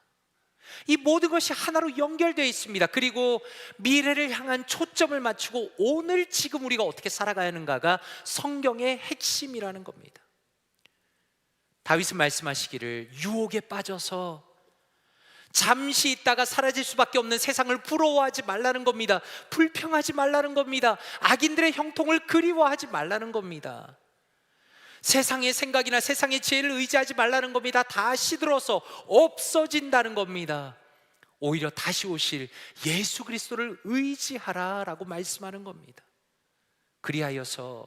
이 모든 것이 하나로 연결되어 있습니다. 그리고 미래를 향한 초점을 맞추고 오늘 지금 우리가 어떻게 살아가야 하는가가 성경의 핵심이라는 겁니다. 다윗은 말씀하시기를 유혹에 빠져서 잠시 있다가 사라질 수밖에 없는 세상을 부러워하지 말라는 겁니다. 불평하지 말라는 겁니다. 악인들의 형통을 그리워하지 말라는 겁니다. 세상의 생각이나 세상의 지혜를 의지하지 말라는 겁니다. 다 시들어서 없어진다는 겁니다. 오히려 다시 오실 예수 그리스도를 의지하라라고 말씀하는 겁니다. 그리하여서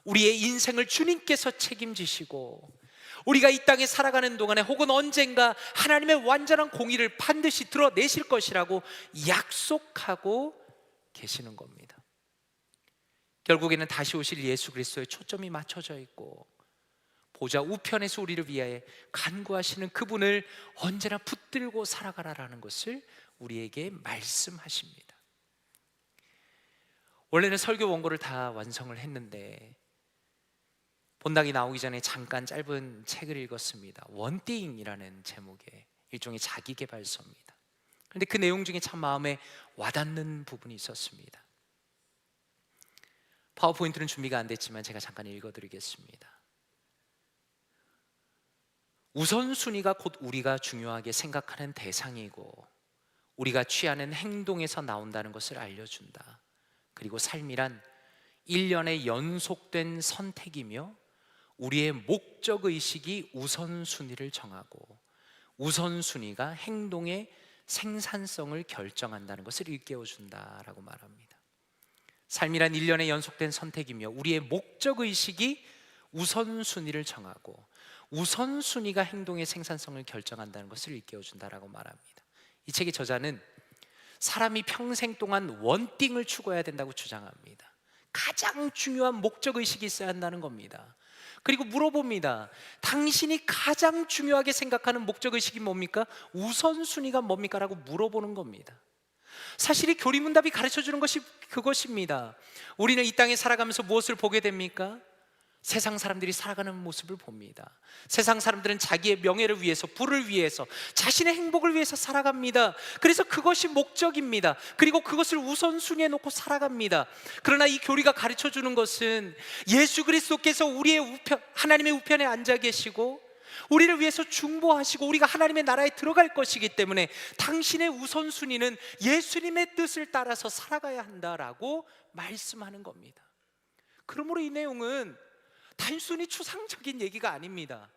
우리의 인생을 주님께서 책임지시고 우리가 이 땅에 살아가는 동안에 혹은 언젠가 하나님의 완전한 공의를 반드시 드러내실 것이라고 약속하고 계시는 겁니다. 결국에는 다시 오실 예수 그리스도의 초점이 맞춰져 있고 보좌 우편에서 우리를 위하여 간구하시는 그분을 언제나 붙들고 살아가라라는 것을 우리에게 말씀하십니다. 원래는 설교 원고를 다 완성을 했는데 본당이 나오기 전에 잠깐 짧은 책을 읽었습니다. 원띵이라는 제목의 일종의 자기계발서입니다. 그런데 그 내용 중에 참 마음에 와닿는 부분이 있었습니다. 파워포인트는 준비가 안 됐지만 제가 잠깐 읽어드리겠습니다. 우선순위가 곧 우리가 중요하게 생각하는 대상이고 우리가 취하는 행동에서 나온다는 것을 알려준다. 그리고 삶이란 일련의 연속된 선택이며 우리의 목적의식이 우선순위를 정하고 우선순위가 행동의 생산성을 결정한다는 것을 일깨워준다라고 말합니다. 삶이란 일련의 연속된 선택이며 우리의 목적의식이 우선순위를 정하고 우선순위가 행동의 생산성을 결정한다는 것을 일깨워준다라고 말합니다. 이 책의 저자는 사람이 평생 동안 원띵을 추구해야 된다고 주장합니다. 가장 중요한 목적의식이 있어야 한다는 겁니다. 그리고 물어봅니다. 당신이 가장 중요하게 생각하는 목적의식이 뭡니까? 우선순위가 뭡니까? 라고 물어보는 겁니다. 사실 이 교리문답이 가르쳐주는 것이 그것입니다. 우리는 이 땅에 살아가면서 무엇을 보게 됩니까? 세상 사람들이 살아가는 모습을 봅니다. 세상 사람들은 자기의 명예를 위해서, 부를 위해서, 자신의 행복을 위해서 살아갑니다. 그래서 그것이 목적입니다. 그리고 그것을 우선순위에 놓고 살아갑니다. 그러나 이 교리가 가르쳐주는 것은 예수 그리스도께서 우리의 하나님의 우편에 앉아 계시고 우리를 위해서 중보하시고 우리가 하나님의 나라에 들어갈 것이기 때문에 당신의 우선순위는 예수님의 뜻을 따라서 살아가야 한다라고 말씀하는 겁니다. 그러므로 이 내용은 단순히 추상적인 얘기가 아닙니다.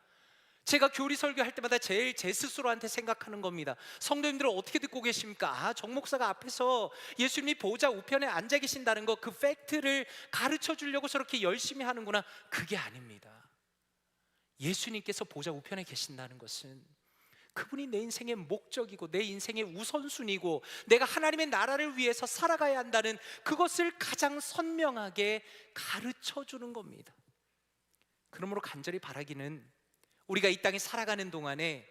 제가 교리 설교할 때마다 제일 제 스스로한테 생각하는 겁니다. 성도님들은 어떻게 듣고 계십니까? 정 목사가 앞에서 예수님이 보좌 우편에 앉아 계신다는 거, 그 팩트를 가르쳐 주려고 저렇게 열심히 하는구나. 그게 아닙니다. 예수님께서 보좌 우편에 계신다는 것은 그분이 내 인생의 목적이고 내 인생의 우선순위고 내가 하나님의 나라를 위해서 살아가야 한다는 그것을 가장 선명하게 가르쳐 주는 겁니다. 그러므로 간절히 바라기는 우리가 이 땅에 살아가는 동안에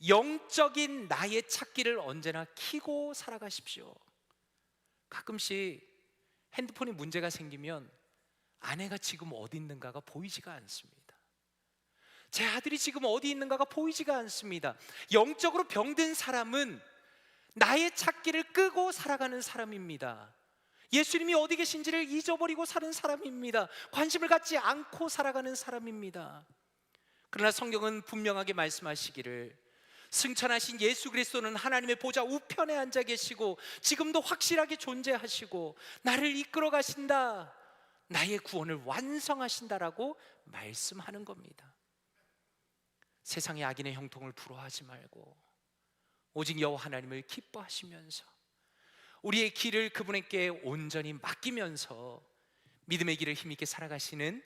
영적인 나의 찾기를 언제나 켜고 살아가십시오. 가끔씩 핸드폰에 문제가 생기면 아내가 지금 어디 있는가가 보이지가 않습니다. 제 아들이 지금 어디 있는가가 보이지가 않습니다. 영적으로 병든 사람은 나의 찾기를 끄고 살아가는 사람입니다. 예수님이 어디 계신지를 잊어버리고 사는 사람입니다. 관심을 갖지 않고 살아가는 사람입니다. 그러나 성경은 분명하게 말씀하시기를 승천하신 예수 그리스도는 하나님의 보좌 우편에 앉아 계시고 지금도 확실하게 존재하시고 나를 이끌어 가신다, 나의 구원을 완성하신다라고 말씀하는 겁니다. 세상의 악인의 형통을 부러워하지 말고 오직 여호와 하나님을 기뻐하시면서 우리의 길을 그분에게 온전히 맡기면서 믿음의 길을 힘있게 살아가시는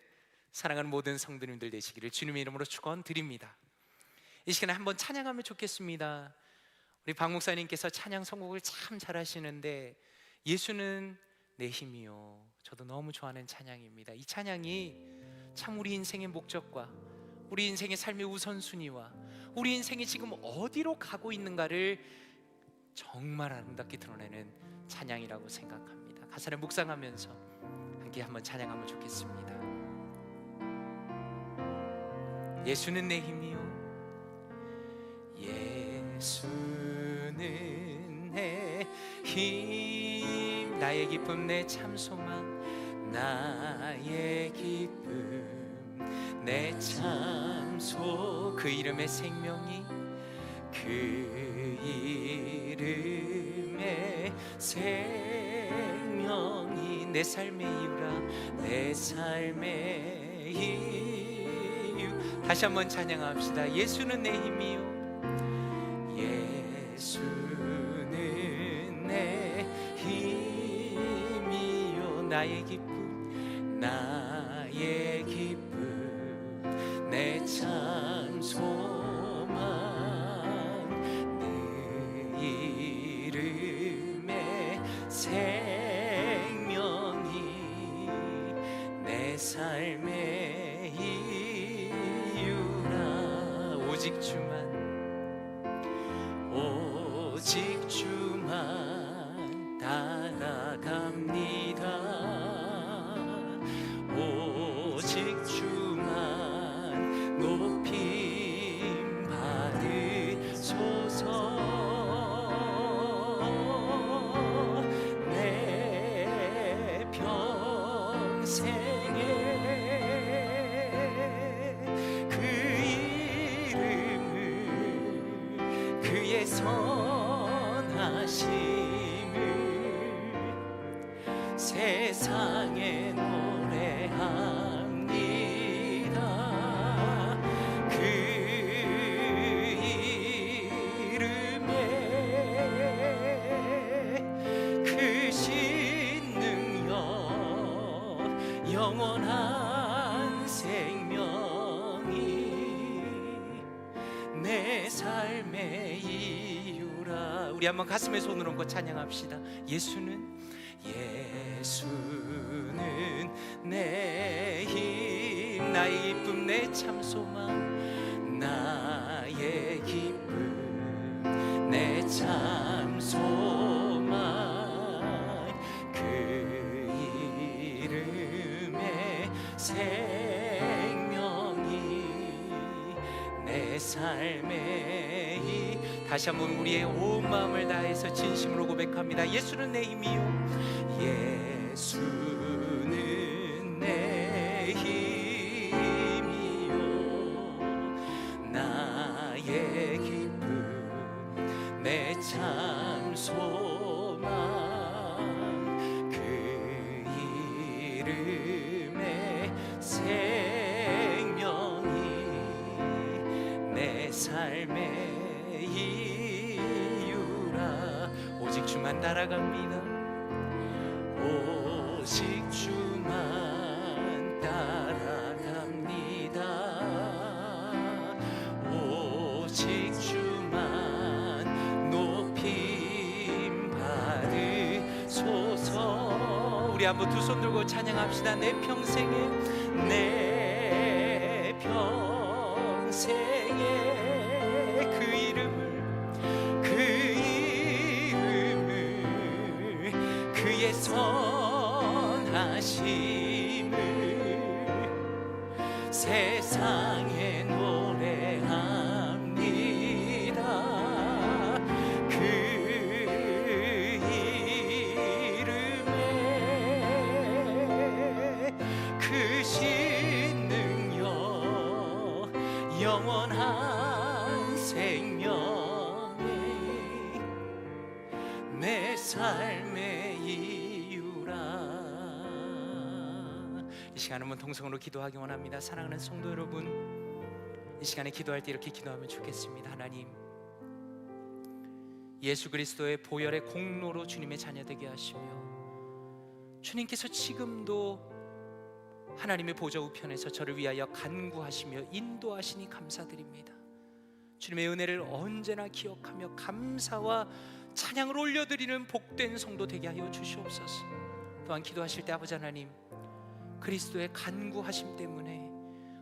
사랑하는 모든 성도님들 되시기를 주님의 이름으로 축원드립니다. 이 시간에 한번 찬양하면 좋겠습니다. 우리 박 목사님께서 찬양 선곡을 참 잘하시는데 예수는 내 힘이요, 저도 너무 좋아하는 찬양입니다. 이 찬양이 참 우리 인생의 목적과 우리 인생의 삶의 우선순위와 우리 인생이 지금 어디로 가고 있는가를 정말 아름답게 드러내는 찬양이라고 생각합니다. 가사를 묵상하면서 함께 한번 찬양하면 좋겠습니다. 예수는 내 힘이요, 예수는 내 힘, 나의 기쁨, 내 참 소망, 나의 기쁨, 내 참소, 그 이름의 생명이, 그 이름의 생명이 내 삶의 이유라, 내 삶의 이유. 다시 한번 찬양합시다. 예수는 내 힘이요, 예수는 내 힘이요, 나의 기쁨, 나의 기쁨, 내 참 소망, 내 이름의 생명이 내 삶의 이유라. 오직 주만, 오직 주만 따라갑니다. 오직 주만 높임 받으소서. 내 평생에 그 이름을, 그의 선하심을 세상에 노래합니다. 그 이름에 크신 능력, 영원한 생명이 내 삶의 이유라. 우리 한번 가슴에 손을 얹고 찬양합시다. 예수는 내 힘, 나의 기쁨, 내 참 소망, 나의 기쁨, 내 참 소망, 그 이름에 생명이 내 삶의 힘. 다시 한번 우리의 온 마음을 다해서 진심으로 고백합니다. 예수는 내 힘이요, 예수는 내 힘이요, 나의 기쁨, 내 참 소망, 그 이름에 생명이 내 삶의 이유라. 오직 주만 따라갑니다. 오직 주만 따라갑니다. 오직 주만 높임 받으소서. 우리 한번 두 손 들고 찬양합시다. 내 평생에, 내 평생에 그 이름을 그의 선하심을 세상에 노래합니다. 그 이름에 크신 능력, 영원한 생명이 내 삶의 이유라. 이 시간 한번 동성으로 기도하기 원합니다. 사랑하는 성도 여러분, 이 시간에 기도할 때 이렇게 기도하면 좋겠습니다. 하나님, 예수 그리스도의 보혈의 공로로 주님의 자녀되게 하시며, 주님께서 지금도 하나님의 보좌 우편에서 저를 위하여 간구하시며 인도하시니 감사드립니다. 주님의 은혜를 언제나 기억하며 감사와 찬양을 올려드리는 복된 성도 되게 하여 주시옵소서. 또한 기도하실 때 아버지 하나님, 그리스도의 간구하심 때문에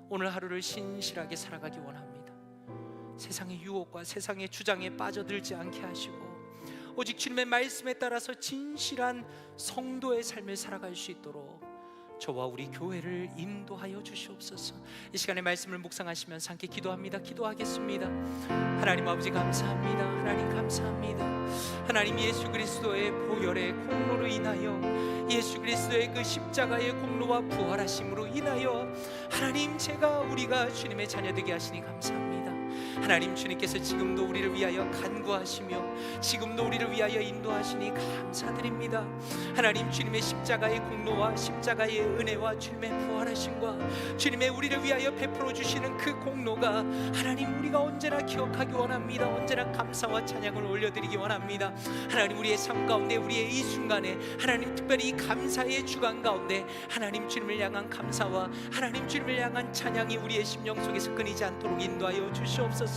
오늘 하루를 신실하게 살아가기 원합니다. 세상의 유혹과 세상의 주장에 빠져들지 않게 하시고, 오직 주님의 말씀에 따라서 진실한 성도의 삶을 살아갈 수 있도록 저와 우리 교회를 인도하여 주시옵소서. 이 시간에 말씀을 묵상하시면서 함께 기도합니다. 기도하겠습니다. 하나님 아버지 감사합니다. 하나님 감사합니다. 하나님, 예수 그리스도의 보혈의 공로로 인하여, 예수 그리스도의 그 십자가의 공로와 부활하심으로 인하여 하나님, 우리가 주님의 자녀되게 하시니 감사합니다. 하나님, 주님께서 지금도 우리를 위하여 간구하시며 지금도 우리를 위하여 인도하시니 감사드립니다. 하나님, 주님의 십자가의 공로와 십자가의 은혜와 주님의 부활하심과 주님의 우리를 위하여 베풀어 주시는 그 공로가 하나님, 우리가 언제나 기억하기 원합니다. 언제나 감사와 찬양을 올려드리기 원합니다. 하나님, 우리의 삶 가운데, 우리의 이 순간에 하나님, 특별히 이 감사의 주간 가운데 하나님, 주님을 향한 감사와 하나님, 주님을 향한 찬양이 우리의 심령 속에서 끊이지 않도록 인도하여 주시옵소서.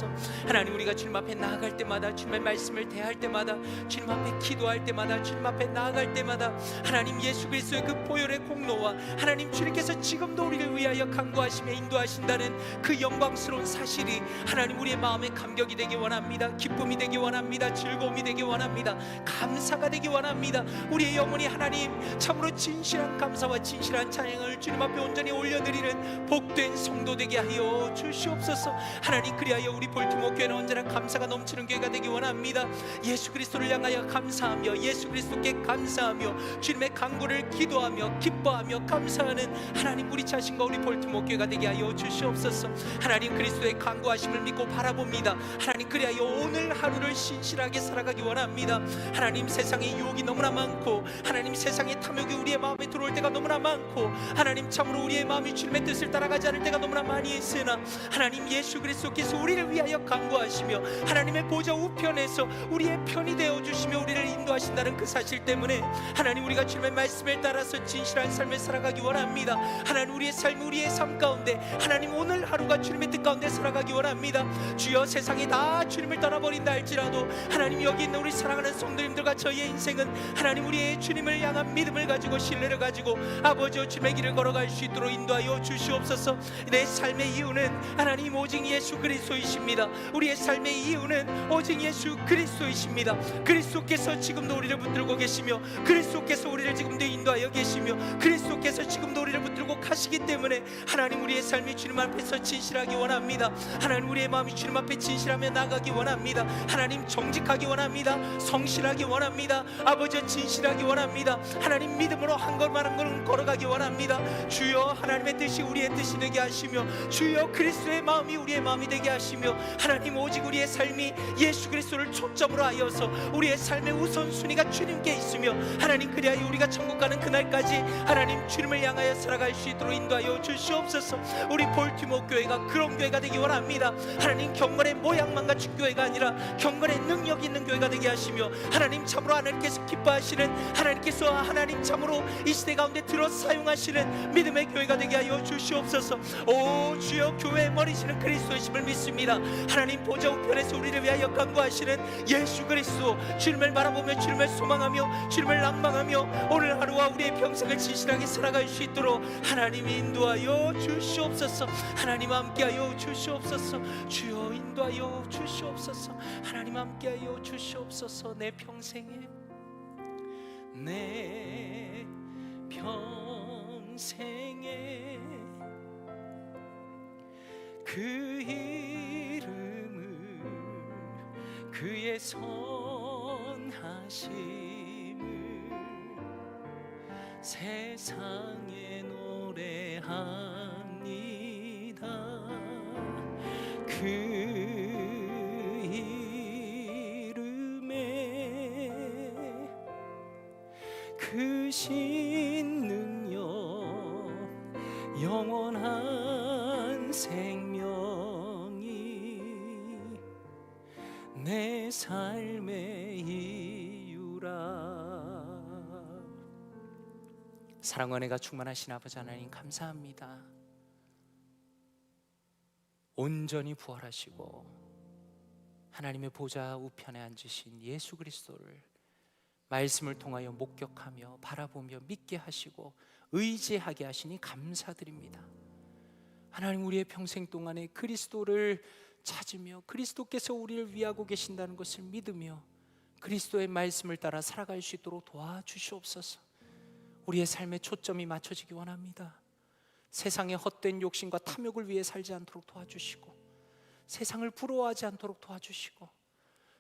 하나님, 우리가 주님 앞에 나아갈 때마다, 주님의 말씀을 대할 때마다, 주님 앞에 기도할 때마다, 주님 앞에 나아갈 때마다 하나님, 예수 그리스도의 그 보혈의 공로와 하나님, 주님께서 지금도 우리를 위하여 간구하시며 인도하신다는 그 영광스러운 사실이 하나님, 우리의 마음에 감격이 되기 원합니다. 기쁨이 되기 원합니다. 즐거움이 되기 원합니다. 감사가 되기 원합니다. 우리의 영혼이 하나님, 참으로 진실한 감사와 진실한 찬양을 주님 앞에 온전히 올려드리는 복된 성도 되게 하여 주시옵소서. 하나님, 그리하여 우리 볼티모어 교회는 언제나 감사가 넘치는 교회가 되기 원합니다. 예수 그리스도를 향하여 감사하며, 예수 그리스도께 감사하며, 주님의 간구를 기도하며 기뻐하며 감사하는 하나님, 우리 자신과 우리 볼티모어 교회가 되게 하여 주시옵소서. 하나님, 그리스도의 간구하심을 믿고 바라봅니다. 하나님, 그리하여 오늘 하루를 신실하게 살아가기 원합니다. 하나님, 세상의 유혹이 너무나 많고, 하나님, 세상의 탐욕이 우리의 마음에 들어올 때가 너무나 많고, 하나님, 참으로 우리의 마음이 주님의 뜻을 따라가지 않을 때가 너무나 많이 있으나 하나님, 예수 그리스도께서 우리를 우리를 위하여 간구하시며 하나님의 보좌 우편에서 우리의 편이 되어주시며 우리를 인도하신다는 그 사실 때문에 하나님, 우리가 주님의 말씀에 따라서 진실한 삶을 살아가기 원합니다. 하나님, 우리의 삶, 우리의 삶 가운데 하나님, 오늘 하루가 주님의 뜻 가운데 살아가기 원합니다. 주여, 세상이 다 주님을 떠나버린다 할지라도 하나님, 여기 있는 우리 사랑하는 성도님들과 저희의 인생은 하나님, 우리의 주님을 향한 믿음을 가지고 신뢰를 가지고 아버지여 주님의 길을 걸어갈 수 있도록 인도하여 주시옵소서. 내 삶의 이유는 하나님 오직 예수 그리스도이십니다. 우리의 삶의 이유는 오직 예수 그리스도이십니다. 그리스도께서 지금도 우리를 붙들고 계시며 그리스도께서 우리를 지금도 인도하여 계시며 그리스도께서 지금도 우리를 붙들고 가시기 때문에 하나님, 우리의 삶이 주님 앞에서 진실하기 원합니다. 하나님, 우리의 마음이 주님 앞에 진실하며 나가기 원합니다. 하나님, 정직하기 원합니다. 성실하기 원합니다. 아버지, 진실하기 원합니다. 하나님, 믿음으로 한 걸음 한 걸음 걸어가기 원합니다. 주여, 하나님의 뜻이 우리의 뜻이 되게 하시며 주여, 그리스도의 마음이 우리의 마음이 되게 하시며 하나님, 오직 우리의 삶이 예수 그리스도를 초점으로 하여서 우리의 삶의 우선순위가 주님께 있으며 하나님, 그리하여 우리가 천국 가는 그날까지 하나님 주님을 향하여 살아갈 수 있도록 인도하여 주시옵소서. 우리 볼티모 교회가 그런 교회가 되기 원합니다. 하나님, 경건의 모양만 갖춘 교회가 아니라 경건의 능력 있는 교회가 되게 하시며 하나님, 참으로 하나님께서 기뻐하시는, 하나님께서 하나님 참으로 이 시대 가운데 들어 사용하시는 믿음의 교회가 되게 하여 주시옵소서. 오 주여, 교회의 머리시는 그리스도이심을 믿습니다. 하나님, 보좌 우편에서 우리를 위하여 간구하시는 예수 그리스도, 주님을 바라보며 주님을 소망하며 주님을 낭망하며 오늘 하루와 우리의 평생을 진실하게 살아갈 수 있도록 하나님 인도하여 주시옵소서. 하나님, 함께하여 주시옵소서. 주여, 인도하여 주시옵소서. 하나님, 함께하여 주시옵소서. 내 평생에 그 이름을, 그의 선하심을 세상에 노래합니다. 그 이름에 크신 능력, 영원한 생명이 내 삶의 이유라. 사랑과 은혜가 충만하신 아버지 하나님, 감사합니다. 온전히 부활하시고 하나님의 보좌 우편에 앉으신 예수 그리스도를 말씀을 통하여 목격하며 바라보며 믿게 하시고 의지하게 하시니 감사드립니다. 하나님, 우리의 평생 동안에 그리스도를 찾으며 그리스도께서 우리를 위하고 계신다는 것을 믿으며 그리스도의 말씀을 따라 살아갈 수 있도록 도와주시옵소서. 우리의 삶에 초점이 맞춰지기 원합니다. 세상의 헛된 욕심과 탐욕을 위해 살지 않도록 도와주시고 세상을 부러워하지 않도록 도와주시고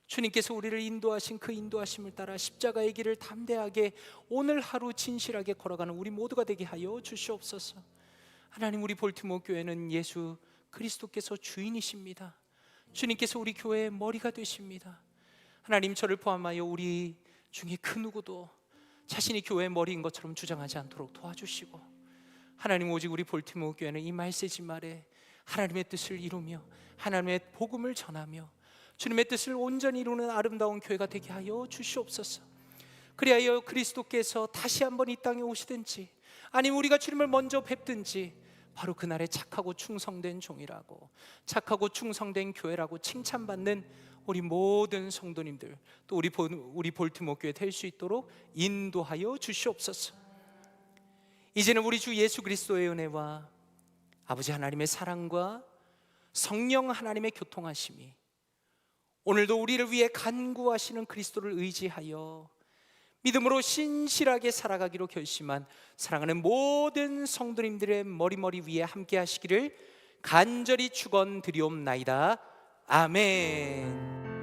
주님께서 우리를 인도하신 그 인도하심을 따라 십자가의 길을 담대하게 오늘 하루 진실하게 걸어가는 우리 모두가 되게 하여 주시옵소서. 하나님, 우리 볼티모 교회는 예수 그리스도께서 주인이십니다. 주님께서 우리 교회의 머리가 되십니다. 하나님, 저를 포함하여 우리 중에 그 누구도 자신이 교회의 머리인 것처럼 주장하지 않도록 도와주시고 하나님, 오직 우리 볼티모 교회는 이 말세지 말에 하나님의 뜻을 이루며 하나님의 복음을 전하며 주님의 뜻을 온전히 이루는 아름다운 교회가 되게 하여 주시옵소서. 그리하여 그리스도께서 다시 한번 이 땅에 오시든지 아니면 우리가 주님을 먼저 뵙든지 바로 그날에 착하고 충성된 종이라고, 착하고 충성된 교회라고 칭찬받는 우리 모든 성도님들, 또 우리 볼티모 교회 될 수 있도록 인도하여 주시옵소서. 이제는 우리 주 예수 그리스도의 은혜와 아버지 하나님의 사랑과 성령 하나님의 교통하심이 오늘도 우리를 위해 간구하시는 그리스도를 의지하여 믿음으로 신실하게 살아가기로 결심한 사랑하는 모든 성도님들의 머리 위에 함께 하시기를 간절히 축원드리옵나이다. 아멘.